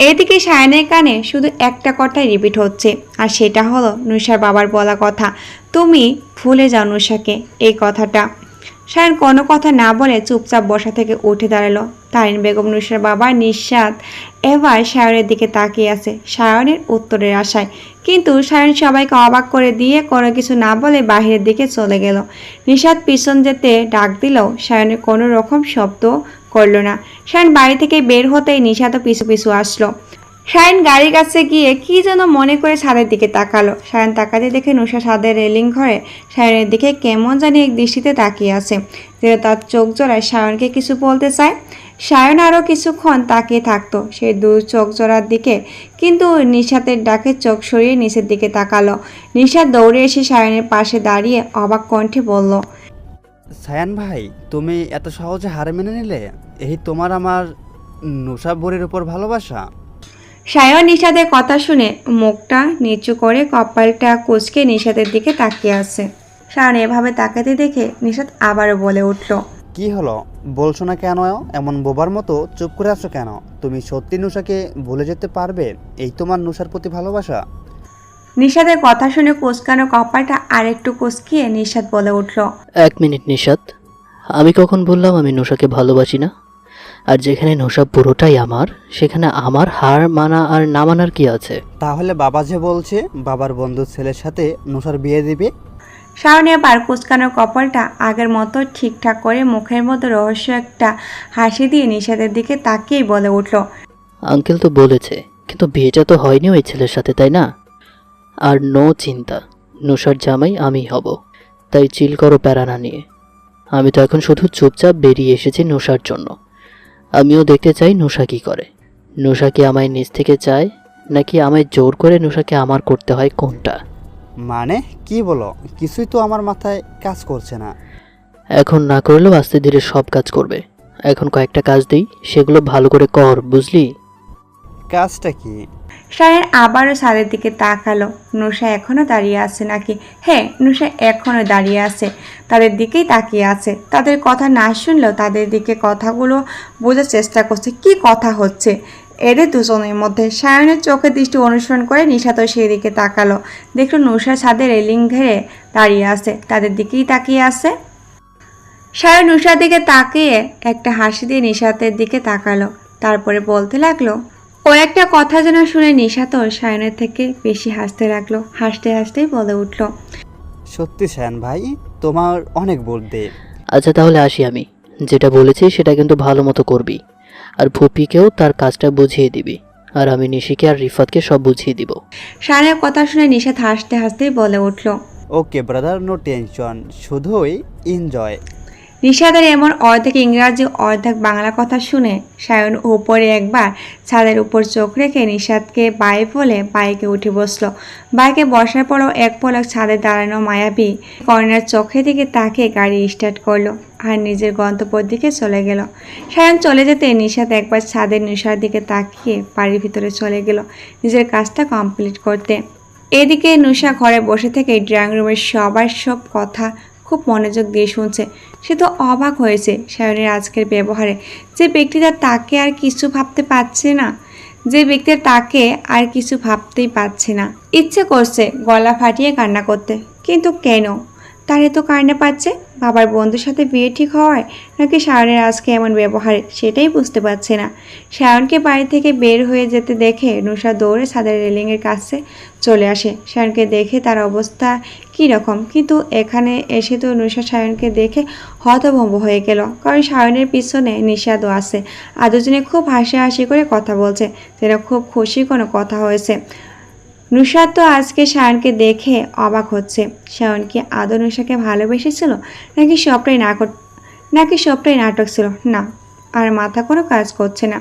এদিকে সায়নের কানে শুধু একটা কথাই রিপিট হচ্ছে, আর সেটা হলো নুসার বাবার বলা কথা, তুমি ভুলে যাও নুসাকে, এই কথাটা। সায়ন কোনো কথা না বলে চুপচাপ বসা থেকে উঠে দাঁড়ালো। তারিন বেগম নুসার বাবা নিঃস্বাদ এবার সায়নের দিকে তাকিয়ে আছে সায়নের উত্তরের আশায়, কিন্তু সায়ন সবাইকে অবাক করে দিয়ে কোনো কিছু না বলে বাহিরের দিকে চলে গেল। নিঃস্বাদ পিছন যেতে ডাক দিলেও সায়নের কোনো রকম শব্দ করলো না। সায়ন বাড়ি থেকে বের হতেই নিশাদও পিছু পিছু আসলো। সায়ন গাড়ির কাছে গিয়ে কি যেন মনে করে ছাদের দিকে তাকালো। সায়ন তাকাতে দেখে নুসা ছাদের রেলিং ঘরে সায়নের দিকে কেমন জানি এক দৃষ্টিতে তাকিয়ে আছে, যেন তার চোখ জোড়ায় সায়নকে কিছু বলতে চায়। সায়ন আরও কিছুক্ষণ তাকিয়ে থাকতো সেই দু চোখ জোড়ার দিকে, কিন্তু নিশাতের ডাকে চোখ সরিয়ে নিচের দিকে তাকালো। নিশাত দৌড়ে এসে সায়নের পাশে দাঁড়িয়ে অবাক কণ্ঠে বলল, সায়ান ভাই, তুমি এত সহজে হার মেনে নিলে? এই তোমার আমার নুসা বোরের উপর ভালোবাসা? সায়ন নিশাতের কথা শুনে মুখটা নিচু করে কপালটা কুঁচকে নিশাতের দিকে তাকিয়ে আছে। সায়ন এভাবে তাকাতে দেখে নিশাত আবারও বলে উঠল, কি হলো, বলছো না কেন? এমন বোবার মতো চুপ করে আছো কেন? তুমি সত্যি নুসাকে ভুলে যেতে পারবে? এই তোমার নুসার প্রতি ভালোবাসা? নিশাতের কথা শুনে কুঁচকানো কপালটা আরেকটু কুঁচকিয়ে নিশাত বলে উঠল, 1 মিনিট নিশাত, আমি কখন বললাম আমি নুসাকে ভালোবাসি না? আর যেখানে নুসা পুরোটাই আমার, সেখানে আমার হার মানা আর না মানার কি আছে? তাহলে বাবা যে বলছে বাবার বন্ধুর ছেলের সাথে নুসার বিয়ে দিবে? সায়ন এবার কুঁচকানো কপালটা আগের মতো ঠিকঠাক করে মুখের মতো রহস্য একটা হাসি দিয়ে নিশাতের দিকে তাকিয়েই বলে উঠল, আঙ্কেল তো বলেছে, কিন্তু বিয়েটা তো হয়নি ওই ছেলের সাথে, তাই না? আর নো চিন্তা, নুসার জামাই আমি হব, তাই চিল করো প্যারা না নিয়ে। আমি তো এখন শুধু চুপচাপ বেরিয়ে এসেছি নুসার জন্য। আমিও দেখতে চাই নুসা কি করে। নুসা কি আমায় নিজ থেকে চায়, নাকি আমায় জোর করে নুসাকে আমার করতে হয়, কোনটা? মানে কি বলো? কিছুই তো আমার মাথায় কাজ করছে না। এখন না করলেও আস্তে ধীরে সব কাজ করবে। এখন কয়েকটা কাজ দিই, সেগুলো ভালো করে কর, বুঝলি? কাজটা কি? সায়ন আবারও ছাদের দিকে তাকালো। নুসা এখনো দাঁড়িয়ে আছে নাকি? হ্যাঁ, নুসা এখনো দাঁড়িয়ে আছে, তাদের দিকেই তাকিয়ে আছে। তাদের কথা না শুনলেও তাদের দিকে কথাগুলো বোঝার চেষ্টা করছে কি কথা হচ্ছে এদের দুজনের মধ্যে। সায়নের চোখে দৃষ্টি অনুসরণ করে নিশাতও সেই দিকে তাকালো। দেখলো নুসা ছাদের রেলিং ঘেরে দাঁড়িয়ে আছে, তাদের দিকেই তাকিয়ে আছে। সায়ন নুসার দিকে তাকিয়ে একটা হাসি দিয়ে নিশাতের দিকে তাকালো, তারপরে বলতে লাগলো, ও একটা কথা যেন শুনে নিশাতও সায়নের থেকে বেশি হাসতে লাগলো। হাসতে হাসতেই বলে উঠল, সত্যি সায়ান ভাই, তোমার অনেক বুদ্ধি। আচ্ছা তাহলে আসি আমি। যেটা বলেছি সেটা কিন্তু ভালো মতো করবি, আর ফুপিকেও তার কাজটা বুঝিয়ে দিবি, আর আমি নিশিকে আর রিফাতকে সব বুঝিয়ে দিব। সায়নের কথা শুনে নিশাত হাসতে হাসতেই বলে উঠল, ওকে ব্রাদার, নো টেনশন, শুধুই এনজয়। নিশাতের এমন অর্ধেক ইংরাজি অর্ধেক বাংলা কথা শুনে সায়ন উপরে একবার ছাদের উপর চোখ রেখে নিশাতকে বাই বলে বাইকে উঠে বসলো। বাইকে বসার পরও এক পলক ছাদে দাঁড়ানো মায়াবী কর্নার চোখের দিকে তাকিয়ে গাড়ি স্টার্ট করলো আর নিজের গন্তব্যের দিকে চলে গেল। সায়ন চলে যেতে নিশাত একবার ছাদের নিশার দিকে তাকিয়ে বাড়ির ভিতরে চলে গেল নিজের কাজটা কমপ্লিট করতে। এদিকে নুসা ঘরে বসে থেকে ড্রয়িং রুমের সবার সব কথা খুব মনোযোগ দিয়ে শুনছে। সে তো অবাক হয়েছে সায়নের আজকের ব্যবহারে। যে ব্যক্তিটা তাকে আর কিছু ভাবতে পারছে না, যে ব্যক্তির তাকে আর কিছু ভাবতেই পারছে না, ইচ্ছে করছে গলা ফাটিয়ে কান্না করতে, কিন্তু কেন তার এত কান্না পাচ্ছে? বাবার বন্ধুর সাথে বিয়ে ঠিক হওয়ায়, নাকি সায়নের আজকে এমন ব্যবহারে, সেটাই বুঝতে পারছে না। সায়নকে বাড়ি থেকে বের হয়ে যেতে দেখে নুসা দৌড়ে ছাদের রেলিংয়ের কাছে চলে আসে। সায়নকে দেখে তার অবস্থা কী রকম, কিন্তু এখানে এসে তো নুসা সায়নকে দেখে হতভম্ব হয়ে গেল, কারণ সায়নের পিছনে নিষাদও আছে। আর দুজনে খুব হাসি করে কথা বলছে, যেন খুব খুশি কোনো কথা হয়েছে। নুসরাত তো আজকে সায়নকে দেখে অবাক হচ্ছে। সায়ন কি আদৌ নুসাকে ভালোবেসেছিল, নাকি সবটাই নাটক ছিল? না, আর মাথা কোনো কাজ করছে না।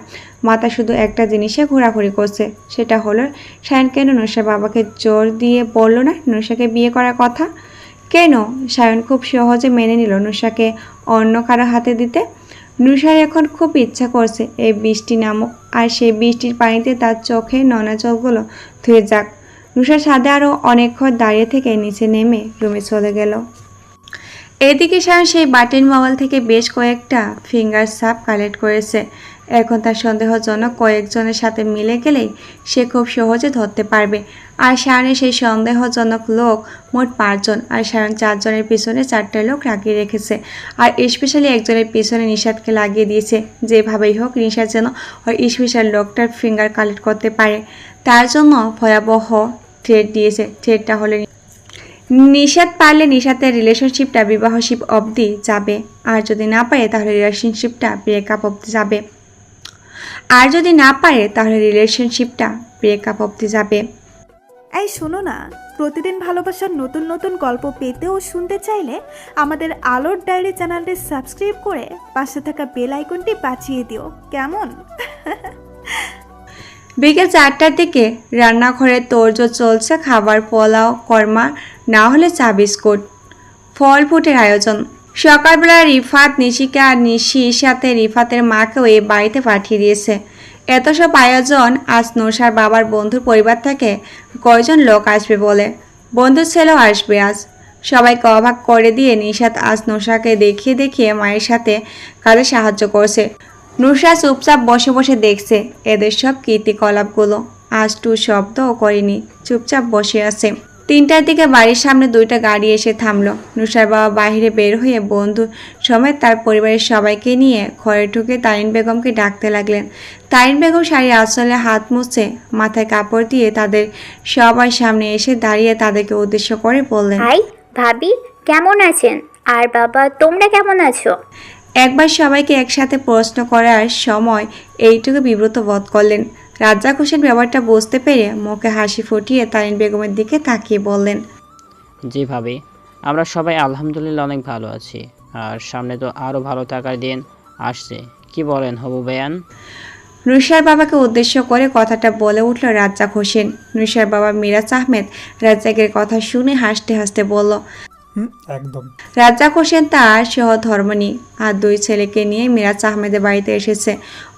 মাথা শুধু একটা জিনিসে ঘোরাঘুরি করছে, সেটা হলো সায়ন কেন নুসার বাবাকে জোর দিয়ে বলল না নুসাকে বিয়ে করার কথা। কেন সায়ন খুব সহজে মেনে নিল নুসাকে অন্য কারো হাতে দিতে। নুসার এখন খুব ইচ্ছা করছে এই বৃষ্টি নামুক আর সেই বৃষ্টির পানিতে তার চোখে নোনা জলগুলো ধুয়ে যাক। নুসার ছাদে আরও অনেকক্ষণ দাঁড়িয়ে থেকে নিচে নেমে রুমে চলে গেল। এদিকে সায়ন সেই বাটেন মোবাইল থেকে বেশ কয়েকটা ফিঙ্গার সাপ কালেক্ট করেছে। এখন তার সন্দেহজনক কয়েকজনের সাথে মিলে গেলেই সে খুব সহজে ধরতে পারবে। আর সায়নের সেই সন্দেহজনক লোক মোট 5 জন, আর সায়ন 4 জনের পিছনে 4টা লোক লাগিয়ে রেখেছে। আর স্পেশালি একজনের পিছনে নিশাদকে লাগিয়ে দিয়েছে, যেভাবেই হোক নিশাদ যেন ওই স্পেশাল লোকটার ফিঙ্গার কালেক্ট করতে পারে। তার জন্য ভয়াবহ থ্রেট দিয়েছে। থ্রেটটা হলে নিশাদ পারলে নিশাদের রিলেশনশিপটা বিবাহশিপ অবধি যাবে, আর যদি না পারে তাহলে রিলেশনশিপটা ব্রেকআপ অবধি যাবে। এই শোনো না, প্রতিদিন ভালোবাসার নতুন নতুন গল্প পেতে ও শুনতে চাইলে আমাদের আলোর ডায়েরি চ্যানেলটি সাবস্ক্রাইব করে পাশে থাকা বেল আইকনটি বাজিয়ে দিও, কেমন? বিকেল 4টার দিকে রান্নাঘরে তোড়জোড় চলছে। খাবার পোলাও, কর্মা, না হলে চা বিস্কুট, ফল ফুটের আয়োজন। সকালবেলা রিফাত নিশিকা আর নিশির সাথে রিফাতের মাকেও এই বাড়িতে পাঠিয়ে দিয়েছে। এত সব আয়োজন আজ নুসার বাবার বন্ধুর পরিবার থেকে কয়জন লোক আসবে বলে। বন্ধুর ছেলেও আসবে আজ। সবাইকে অবাক করে দিয়ে নিশাত আজ নুসাকে দেখিয়ে দেখিয়ে মায়ের সাথে কাজে সাহায্য করছে। নুসরা চুপচাপ বসে বসে দেখছে এদের সব কীর্তিকলাপগুলো। আজ টু শব্দও করেনি, চুপচাপ বসে আছে। 3টার দিকে বাড়ির সামনে 2টা গাড়ি এসে থামলো। নুসার বাবা বাইরে বের হয়ে বন্ধু সমেত তার পরিবারের সবাইকে নিয়ে ঘরে ঢুকে তারিন বেগমকে ডাকতে লাগলেন। তারিন বেগম শাড়ির আঁচলে হাত মুছে মাথায় কাপড় দিয়ে তাদের সবার সামনে এসে দাঁড়িয়ে তাদেরকে উদ্দেশ্য করে বললেন, ভাই, ভাবি কেমন আছেন? আর বাবা, তোমরা কেমন আছো? একবার সবাইকে একসাথে প্রশ্ন করার সময় এইটুকু বিব্রত বোধ করলেন। রাজ্জাক হোসেন ব্যাপারটা বুঝতে পেরে মুখে হাসি ফুটিয়ে তারিন বেগমের দিকে তাকিয়ে বললেন, জি ভাবি, আমরা সবাই আলহামদুলিল্লাহ অনেক ভালো আছি। আর সামনে তো আরও ভালো থাকার দিন আসছে, কি বলেন হবু বেয়ান? নুসার বাবাকে উদ্দেশ্য করে কথাটা বলে উঠল রাজ্জাক হোসেন। নুসার বাবা মিরাজ আহমেদ রাজ্জাকের কথা শুনে হাসতে হাসতে বলল, একদম। রাজ্জাক হোসেন তার সহধর্মিণী আর 2 ছেলেকে নিয়ে মিরাজ আহমেদের বাড়িতে এসেছে।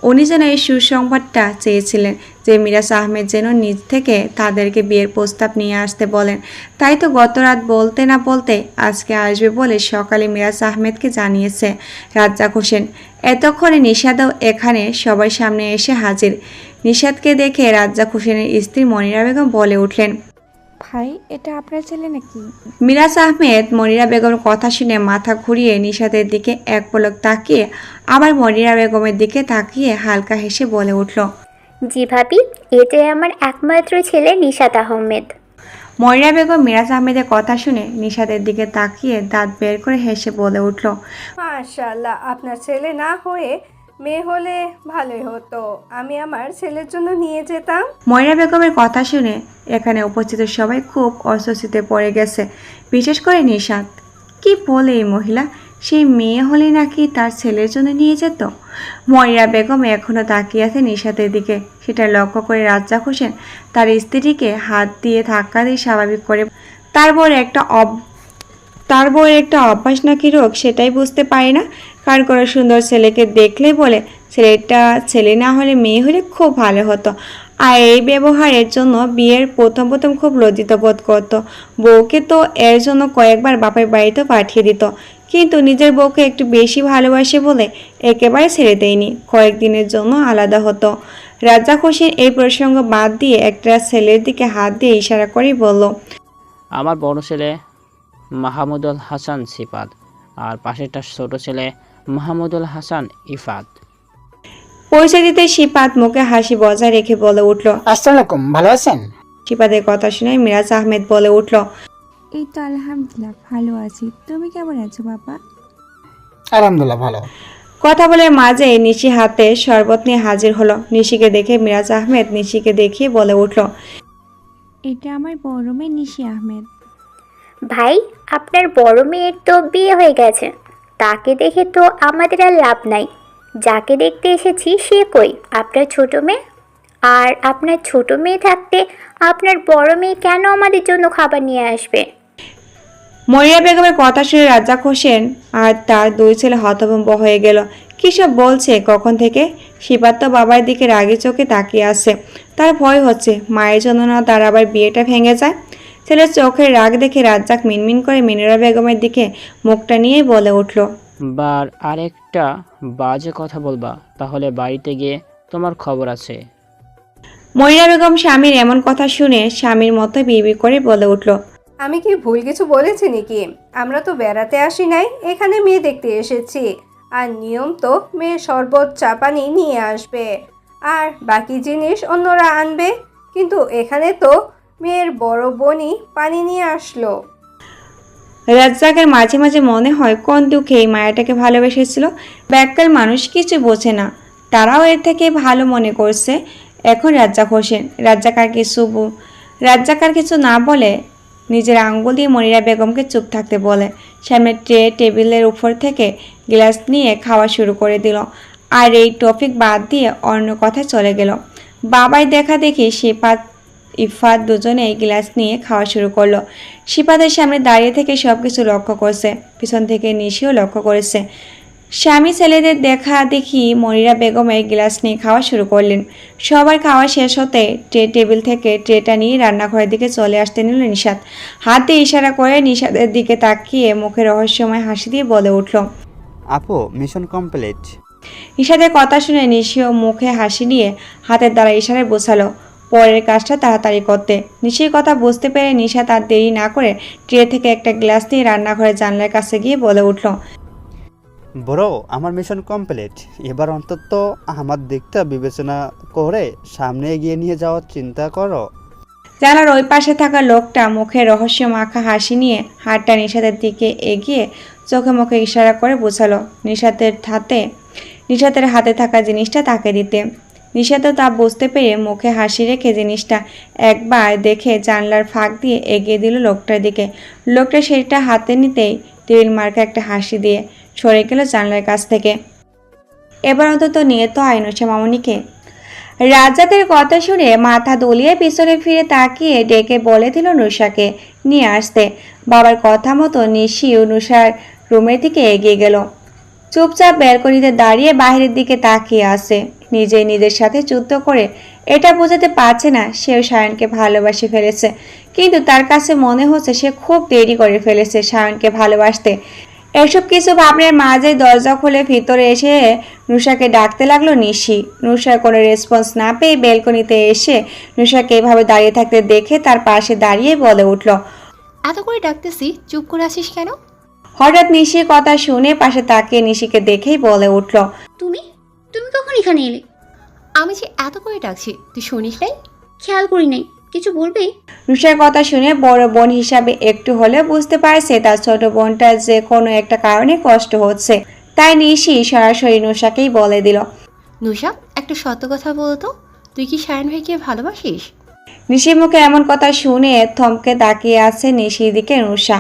উনি যেন এই সুসংবাদটা চেয়েছিলেন যে মিরাজ আহমেদ যেন নিজ থেকে তাদেরকে বিয়ের প্রস্তাব নিয়ে আসতে বলেন। তাই তো গত রাত বলতে না বলতে আজকে আসবে বলে সকালে মিরাজ আহমেদকে জানিয়েছে রাজ্জাক হোসেন। এতক্ষণে নিশাদও এখানে সবার সামনে এসে হাজির। নিশাদকে দেখে রাজ্জাক হোসেনের স্ত্রী মনিরা বেগম বলে উঠলেন, ভাই, এটা আপনার ছেলে নাকি? মিরাজ আহমেদ মনিরা বেগমের কথা শুনে মাথা ঘুরিয়ে নিশাদের দিকে এক পলক তাকিয়ে আবার মনিরা বেগমের দিকে তাকিয়ে হালকা হেসে বলে উঠল, জি ভাবি, এটাই আমার একমাত্র ছেলে নিশাত আহমেদ। মনিরা বেগম মিরাজ আহমেদের কথা শুনে নিশাদের দিকে তাকিয়ে দাঁত বের করে হেসে বলে উঠল, মাশাআল্লাহ, আপনার ছেলে না হয়ে মেয়ে হলে ভালোই হতো, আমি আমার ছেলের জন্য নিয়ে যেতাম। মনিরা বেগমের কথা শুনে এখানে উপস্থিত সবাই খুব অস্বস্তিতে পড়ে গেছে, বিশেষ করে নিশাদ। কি বলে এই মহিলা? সেই মেয়ে হলে নাকি তার ছেলের জন্য নিয়ে যেত? মনিরা বেগম এখনও তাকিয়ে আছে নিশাদের দিকে। সেটা লক্ষ্য করে রাজ্জাক হোসেন তার স্ত্রীকে হাত দিয়ে ধাক্কা দিয়ে স্বাভাবিক করে, তার বউয়ের একটা অভ্যাস নাকি রোগ সেটাই বুঝতে পারে না। কারণ কোনো সুন্দর ছেলেকে দেখলেই বলে ছেলেটা ছেলে না হলে মেয়ে হলে খুব ভালো হতো। আর এই ব্যবহারের জন্য বিয়ের প্রথম খুব লজ্জিত বোধ করতো। বউকে তো এর জন্য কয়েকবার বাপের বাড়িতে পাঠিয়ে দিত, কিন্তু নিজের বউকে একটু বেশি ভালোবাসে বলে একেবারে ছেড়ে দেয়নি, কয়েকদিনের জন্য আলাদা হতো। রাজ্জাক হোসেন এই প্রসঙ্গ বাদ দিয়ে একটা ছেলের দিকে হাত দিয়ে ইশারা করেই বলল, আমার বড় ছেলে মাহমুদুল হাসান সিফাত, আর পাশেরটা ছোট ছেলে মাহমুদুল হাসান ইফাত। পরিচয় দিতে সিফাত মুখে হাসি বজায় রেখে বলে উঠল, আসসালামু আলাইকুম, ভালো আছেন? সিফাতের কথা শুনে মিরাজ আহমেদ বলে উঠল, এই তো আলহামদুলিল্লাহ ভালো আছি, তুমি কেমন আছো বাবা? আলহামদুলিল্লাহ ভালো। কথা বলে মাঝে নিশি হাতে শরবত নিয়ে হাজির হলো। নিশিকে দেখে মিরাজ আহমেদ নিশিকে দেখিয়ে বলে উঠল, এটা আমার বড় মেয়ে নিশি আহমেদ। ভাই, আপনার বড় মেয়ের তো বিয়ে হয়ে গেছে, তাকে দেখে তো আমাদের আর লাভ নাই। যাকে দেখতে এসেছি সে কই? আপনার ছোট মেয়ে? আর আপনার ছোট মেয়ে থাকতে আপনার বড় মেয়ে কেন আমাদের জন্য খাবার নিয়ে আসবে? মরিয়া বেগমের কথা শুনে রাজ্জাক হোসেন আর তার দুই ছেলে হতভম্ব হয়ে গেল। কী সব বলছে কখন থেকে? শিপাত তো বাবার দিকে রাগি চোখে তাকিয়ে আছে। তার ভয় হচ্ছে মায়ের জন্য না তার আবার বিয়েটা ভেঙে যায়। ছেলের চোখের রাগ দেখে রাজ্জাক মিনমিন করে মিনুরা বেগমের দিকে মুখটা নিয়ে বলে উঠল, বার আরেকটা বাজে কথা বলবা তাহলে বাড়িতে গিয়ে তোমার খবর আছে। মরিয়া বেগম স্বামীর এমন কথা শুনে স্বামীর মতো বিড়বিড় করে বলে উঠল, আমি কি ভুল কিছু বলেছি নাকি? আমরা তো বেড়াতে আসি নাই, এখানে মেয়ে দেখতে এসেছি। আর নিয়ম তো মেয়ে শরবত চা পানি নিয়ে আসবে, আর বাকি জিনিস অন্যরা আনবে। কিন্তু এখানে তো মেয়ের বড় বোনই পানি নিয়ে আসলো। রাজ্জাকের মাঝে মাঝে মনে হয় কোন দুঃখে এই মায়াটাকে ভালোবেসেছিল। ব্যাককাল মানুষ কিছু বোঝে না, তারাও এর থেকে ভালো মনে করছে। এখন রাজ্জাক হোসেন রাজ্জাক আর কিছু না বলে নিজের আঙ্গুল দিয়ে মনিরা বেগমকে চুপ থাকতে বলে। সামনে টেবিলের উপর থেকে গ্লাস নিয়ে খাওয়া শুরু করে দিল। আর এই টপিক বাদ দিয়ে অন্য কথায় চলে গেল। বাবাই দেখা দেখি শিপাত ইফাত দুজনেই গ্লাস নিয়ে খাওয়া শুরু করলো। শিপাতের সামনে দাঁড়িয়ে থেকে সব কিছু লক্ষ্য করছে, পিছন থেকে নিশিও লক্ষ্য করেছে। স্বামী ছেলেদের দেখা দেখি মনিরা বেগমের গ্লাস নিয়ে খাওয়া শুরু করলেন। সবার খাওয়া শেষ হতে টেবিল থেকে ট্রেটা নিয়ে রান্নাঘরের দিকে চলে আসতে নিল নিশাত। হাতে ইশারা করে নিশাতের দিকে তাকিয়ে মুখে রহস্যময় হাসি দিয়ে বলে উঠল, আপু মিশন কমপ্লিট। নিশাতের কথা শুনে নিশিও মুখে হাসি নিয়ে হাতের দ্বারা ইশারায় বোঝালো পরের কাজটা তাড়াতাড়ি করতে। নিশির কথা বুঝতে পেরে নিশা তার দেরি না করে ট্রে থেকে একটা গ্লাস নিয়ে রান্নাঘরের জানলার কাছে গিয়ে বলে উঠল, ব্রো আমার মিশন কমপ্লিট। এবার অন্তত আমার দিকটা বিবেচনা করে সামনে এগিয়ে নিয়ে যাওয়ার চিন্তা করো। জানালার ওই পাশে থাকা লোকটা মুখে রহস্য মাখা হাসি নিয়ে হাতটা নিশাতের দিকে এগিয়ে চোখে মুখে ইশারা করে বোঝালো নিশাতের হাতে থাকা জিনিসটা তাকে দিতে। নিশাতও তা বুঝতে পেরে মুখে হাসি রেখে জিনিসটা একবার দেখে জানলার ফাঁক দিয়ে এগিয়ে দিল লোকটার দিকে। লোকটা সেটা হাতে নিতেই টেবিল মার্কা একটা হাসি দিয়ে সরে গেল জানলার কাছ থেকে। এবার অন্তত নিয়ে তো আইনসা মামনিকে। রাজ্জাকের কথা শুনে মাথা দলিয়ে পিছনে ফিরে তাকিয়ে ডেকে বলে দিল নুষাকে নিয়ে আসতে। বাবার কথা মতো নিশিও নুষার রুমের দিকে এগিয়ে গেল। চুপচাপ ব্যালকনিতে দাঁড়িয়ে বাইরের দিকে তাকিয়ে আসে। নিজের সাথে যুদ্ধ করে এটা বোঝাতে পারছে না সেও সায়নকে ভালোবাসে ফেলেছে, কিন্তু তার কাছে মনে হচ্ছে সে খুব দেরি করে ফেলেছে সায়নকে ভালোবাসতে। এসব কিছু ভাবনার মাঝে দরজা খুলে ভিতরে এসে নুষাকে ডাকতে লাগলো নিশি। নুষার কোনো রেসপন্স না পেয়ে বেলকনিতে এসে নুষাকে এভাবে দাঁড়িয়ে থাকতে দেখে তার পাশে দাঁড়িয়ে বলে উঠল, এত করে ডাকতেছি, চুপ করে আসিস কেন? হঠাৎ নিশির কথা শুনে পাশে তাকিয়ে নিশিকে দেখেই বলে উঠল, তুমি তুমি কখন এখানে এলে? আমি যে এত করে ডাকছি তুই শুনিস নাই? খেয়াল করি নাই, কিছু বলবে? নুষার কথা শুনে বড় বোন হিসাবে একটু হলেও বুঝতে পারছে তার ছোট বোনটার যে কোনো একটা কারণে কষ্ট হচ্ছে। তাই নিশি সরাসরি নুষাকেই বলে দিল, নুষা, একটা সত্য কথা বলতো, তুই কি শায়ন ভাইকে ভালোবাসিস? নিশির মুখে এমন কথা শুনে থমকে তাকিয়ে আছে নিশির দিকে নুষা।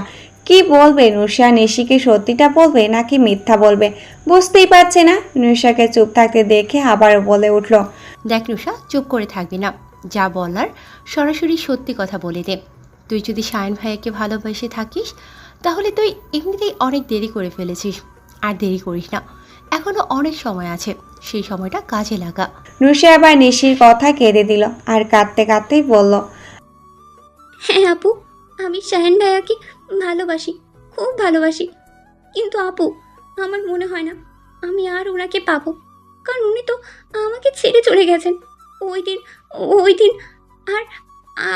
কি বলবে নুষা? নিশিকে সত্যিটা বলবে নাকি মিথ্যা বলবে বুঝতেই পারছে না। নুষাকে চুপ থাকতে দেখে আবারও বলে উঠল, দেখ নুষা, চুপ করে থাকবি না, যা বলার সরাসরি সত্যি কথা বলে দে। তুই যদি শায়ন ভাইয়াকে ভালোবেসে থাকিস তাহলে তুই এমনিতেই অনেক দেরি করে ফেলেছিস। আর দেরি করিস না, এখনো অনেক সময় আছে, সেই সময়টা কাজে লাগা। নুষা আবার নিশির কথা কেঁদে দিল আর কাঁদতে কাঁদতেই বলল, হ্যাঁ আপু, আমি শাহিন ভাইয়াকে ভালোবাসি, খুব ভালোবাসি। কিন্তু আপু, আমার মনে হয় না আমি আর ওনাকে পাবো, কারণ উনি তো আমাকে ছেড়ে চলে গেছেন ওই দিন। আর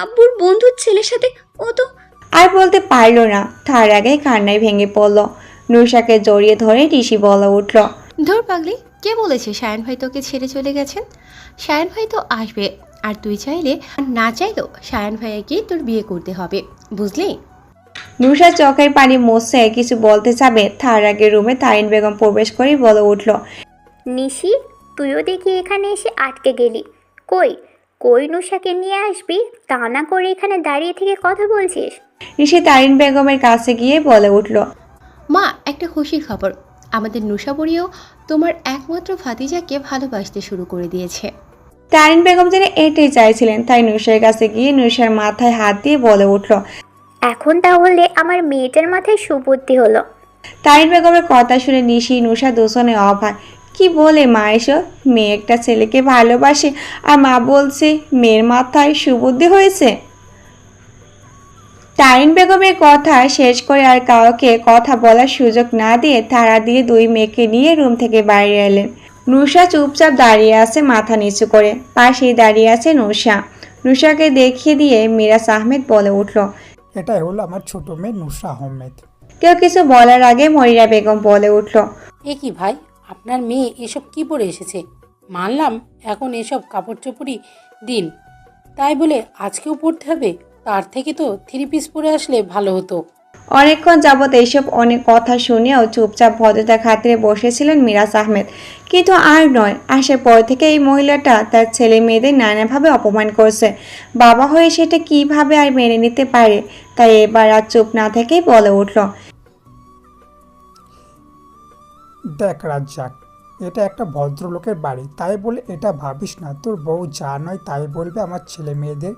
আব্বুর বন্ধুর ছেলের সাথে ও তো। আর বলতে পারল না, তার আগে কান্নায় ভেঙে পড়ল। নুষাকে জড়িয়ে ধরে নিশি বলে উঠল, ধুর পাগলি, কে বলেছে শায়ন ভাই তোকে ছেড়ে চলে গেছেন? শায়ন ভাই তো আসবে, আর তুই চাইলে আর না চাইলেও শায়ন ভাইয়াকে তোর বিয়ে করতে হবে, বুঝলি? নুষার চোখের পানি মুছে কিছু বলতে যাবে তার আগে রুমে তারিন বেগম প্রবেশ করে বলে উঠল, নিশি, তুইও দেখি এখানে এসে আটকে গেলি। কই কই নুষাকে নিয়ে আসবি, তা না করে এখানে দাঁড়িয়ে থেকে কথা বলছিস? নিশি তারিন বেগমের কাছে গিয়ে বলে উঠল, মা, একটা খুশির খবর, আমাদের নুশাবরিও তোমার একমাত্র ভাতিজাকে ভালোবাসতে শুরু করে দিয়েছে। তারিন বেগম যেন এটাই চাইছিলেন, তাই নুশার কাছে গিয়ে নুশার মাথায় হাত দিয়ে বলে উঠল। এখন তাহলে আমার মেয়েটার মাথায় সুবুদ্ধি হলো। তারিন বেগমের কথা শুনে নিশি নুশা দুজনে অবাক। কি বলে মা এসব? মেয়ে একটা ছেলেকে ভালোবাসে আর মা বলছে মেয়ের মাথায় সুবুদ্ধি হয়েছে। তারিন বেগমের কথা শেষ করে আর কাউকে কথা বলার সুযোগ না দিয়ে তাড়া দিয়ে দুই মেয়েকে নিয়ে রুম থেকে বাইরে এলেন। নুশা চুপচাপ দাঁড়িয়ে আছে মাথা নিচু করে, পাশেই দাঁড়িয়ে আছে নুশা। নুশাকে দেখিয়ে দিয়ে মিরাজ আহমেদ বলে উঠল। এটাই হলো আমার ছোট মেয়ে নুসরা আহমেদ। কেউ কিছু বলার আগে মরিরা বেগম বলে উঠল। এ কি ভাই, আপনার মেয়ে এসব কি পরে এসেছে? মানলাম এখন এসব কাপড় চোপড়ই দিন, তাই বলে আজকেও পরতে হবে? তার থেকে তো 3 পিস পরে আসলে ভালো হতো। অনেকক্ষণ যাবৎ এইসব অনেক কথা শুনেও চুপচাপ ভদ্রতা খাতিরে বসেছিলেন মিরাজ আহমেদ, কিন্তু আর নয়। আসার পর থেকে এই মহিলাটা তার ছেলে মেয়েদের নানাভাবে অপমান করছে। বাবা হয়ে সেটা কিভাবে আর মেনে নিতে পারে? তাই এবার আর চুপ না থেকেই বলে উঠল। দেখ রাজ্জাক, এটা একটা ভদ্রলোকের বাড়ি, তাই বলে এটা ভাবিস না তোর বউ যা নয় তাই বলবে আমার ছেলে মেয়েদের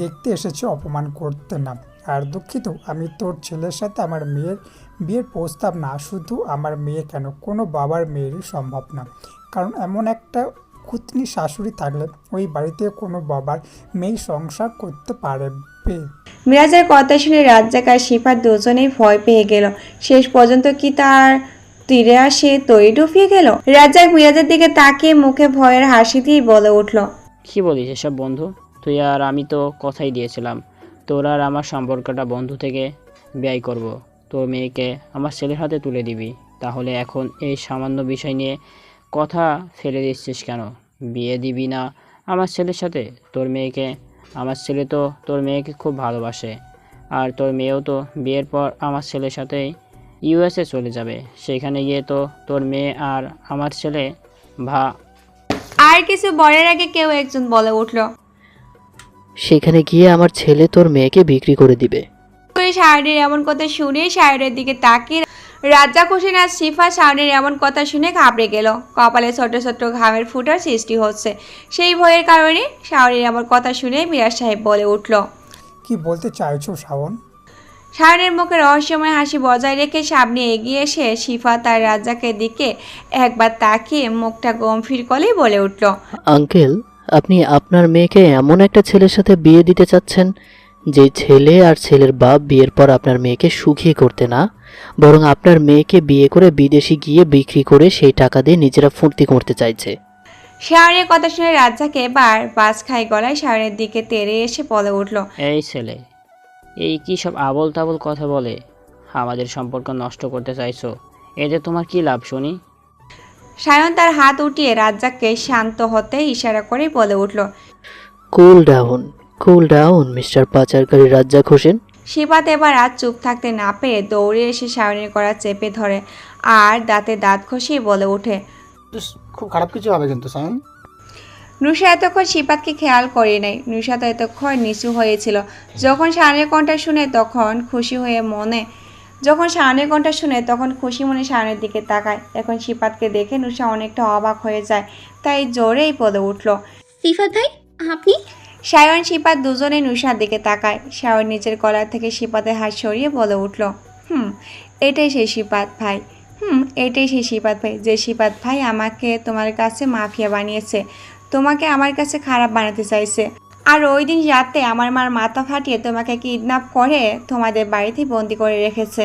দেখতে এসেছে অপমান করতে না। আর দুঃখিত, আমি তোর ছেলের সাথে আমার মেয়ের বিয়ের প্রস্তাব না শুধু আমার মেয়ে কেন, কোনো বাবার মেয়েরই সম্ভব না। কারণ এমন একটা কুতনি শাশুড়ি থাকলে ওই বাড়িতে কোনো বাবার মেয়ে সংসার করতে পারবে। মিরাজের কথা শুনে রাজ্জাক আর শিফাত দুজনেই ভয় পেয়ে গেল। শেষ পর্যন্ত কি তার তীরে আসে তৈরি ডুবিয়ে গেল? রাজ্জাক মিরাজের দিকে তাকিয়ে মুখে ভয়ের হাসি দিয়ে বলে উঠল। কি বলিস এসব বন্ধু? তুই আর আমি তো কথাই দিয়েছিলাম তোর আর আমার সম্পর্কটা বন্ধু থেকে ব্যয় করব। তোর মেয়েকে আমার ছেলের হাতে তুলে দিবি, তাহলে এখন এই সামান্য বিষয় নিয়ে কথা ফেলে দিচ্ছিস কেন? বিয়ে দিবি না আমার ছেলের সাথে তোর মেয়েকে? আমার ছেলে তো তোর মেয়েকে খুব ভালোবাসে, আর তোর মেয়েও তো বিয়ের পর আমার ছেলের সাথেই ইউএসএ চলে যাবে। সেখানে গিয়ে তো তোর মেয়ে আর আমার ছেলে আর কিছু বলার আগে কেউ একজন বলে উঠল। সেখানে গিয়ে আমার ছেলে তোর মেয়েকে বিক্রি করে দিবে। শায়নের এমন কথা শুনে শায়নের দিকে তাকিয়ে রাজ্জাক হোসেন আর শিফা শায়নের এমন কথা শুনে ঘাবড়ে গেল। কপালে ছোট ছোট ঘামের ফুটার সৃষ্টি হচ্ছে। সেই ভয়ের কারণে শায়নের এমন কথা শুনে মিরাজ সাহেব বলে উঠল। কি বলতে চাইছো শাওন? শায়নের মুখে রহস্যময় হাসি বজায় রেখে সামনে এগিয়ে এসে শিফা তার রাজ্জাকের দিকে একবার তাকিয়ে মুখটা গম্ভীর করেই বলে উঠল। আঙ্কেল, আপনি আপনার মেয়েকে এমন একটা ছেলের সাথে বিয়ে দিতে চাচ্ছেন যে ছেলে আর ছেলের বাপ বিয়ের পর আপনার মেয়েকে সুখী করতে না, বরং আপনার মেয়েকে বিয়ে করে বিদেশে গিয়ে বিক্রি করে সেই টাকা দিয়ে নিজেরা ফুর্তি করতে চাইছে। শায়নের কথা শুনে রাজ্জাক এবার বাজ খাই গলায় শায়নের দিকে তেড়ে এসে বলে উঠল। এই ছেলে, এই কি সব আবল তাবল কথা বলে আমাদের সম্পর্ক নষ্ট করতে চাইছো? এতে তোমার কি লাভ শুনি? শায়ন তার হাত উঠিয়ে রাজ্জাককে শান্ত হতে ইশারা করে বলে উঠল। কুল ডাউন মিস্টার পাচারকারী রাজ্জাক হোসেন। শিফাত এবার আর চুপ থাকতে না পেরে দৌড়ে এসে শায়নের করা চেপে ধরে আর দাঁতে দাঁত ঘষিয়ে বলে ওঠে। খুব খারাপ কিছু হবে কিন্তু সায়ন। নুশা এতক্ষণ শিফাতকে খেয়াল করে নাই। নুশা তো এতক্ষণ নিচু হয়েছিল। যখন শায়নের কণ্ঠা শুনে তখন খুশি মনে শায়নের দিকে তাকায়। এখন শিফাতকে দেখে নুশা অনেকটা অবাক হয়ে যায়, তাই জোরেই বলে উঠল। শিফাত ভাই, আপনি? শায়ন শিফাত দুজনে নুশার দিকে তাকায়। শায়ন নিচের গলার থেকে শিফাতের হাত সরিয়ে বলে উঠল। এটাই সেই শিফাত ভাই। যে শিফাত ভাই আমাকে তোমার কাছে মাফিয়া বানিয়েছে, তোমাকে আমার কাছে খারাপ বানাতে চাইছে। আর ওই দিন রাতে আমার মার মাথা ফাটিয়ে তোমাকে কিডন্যাপ করে তোমাদের বাড়িতে বন্দি করে রেখেছে।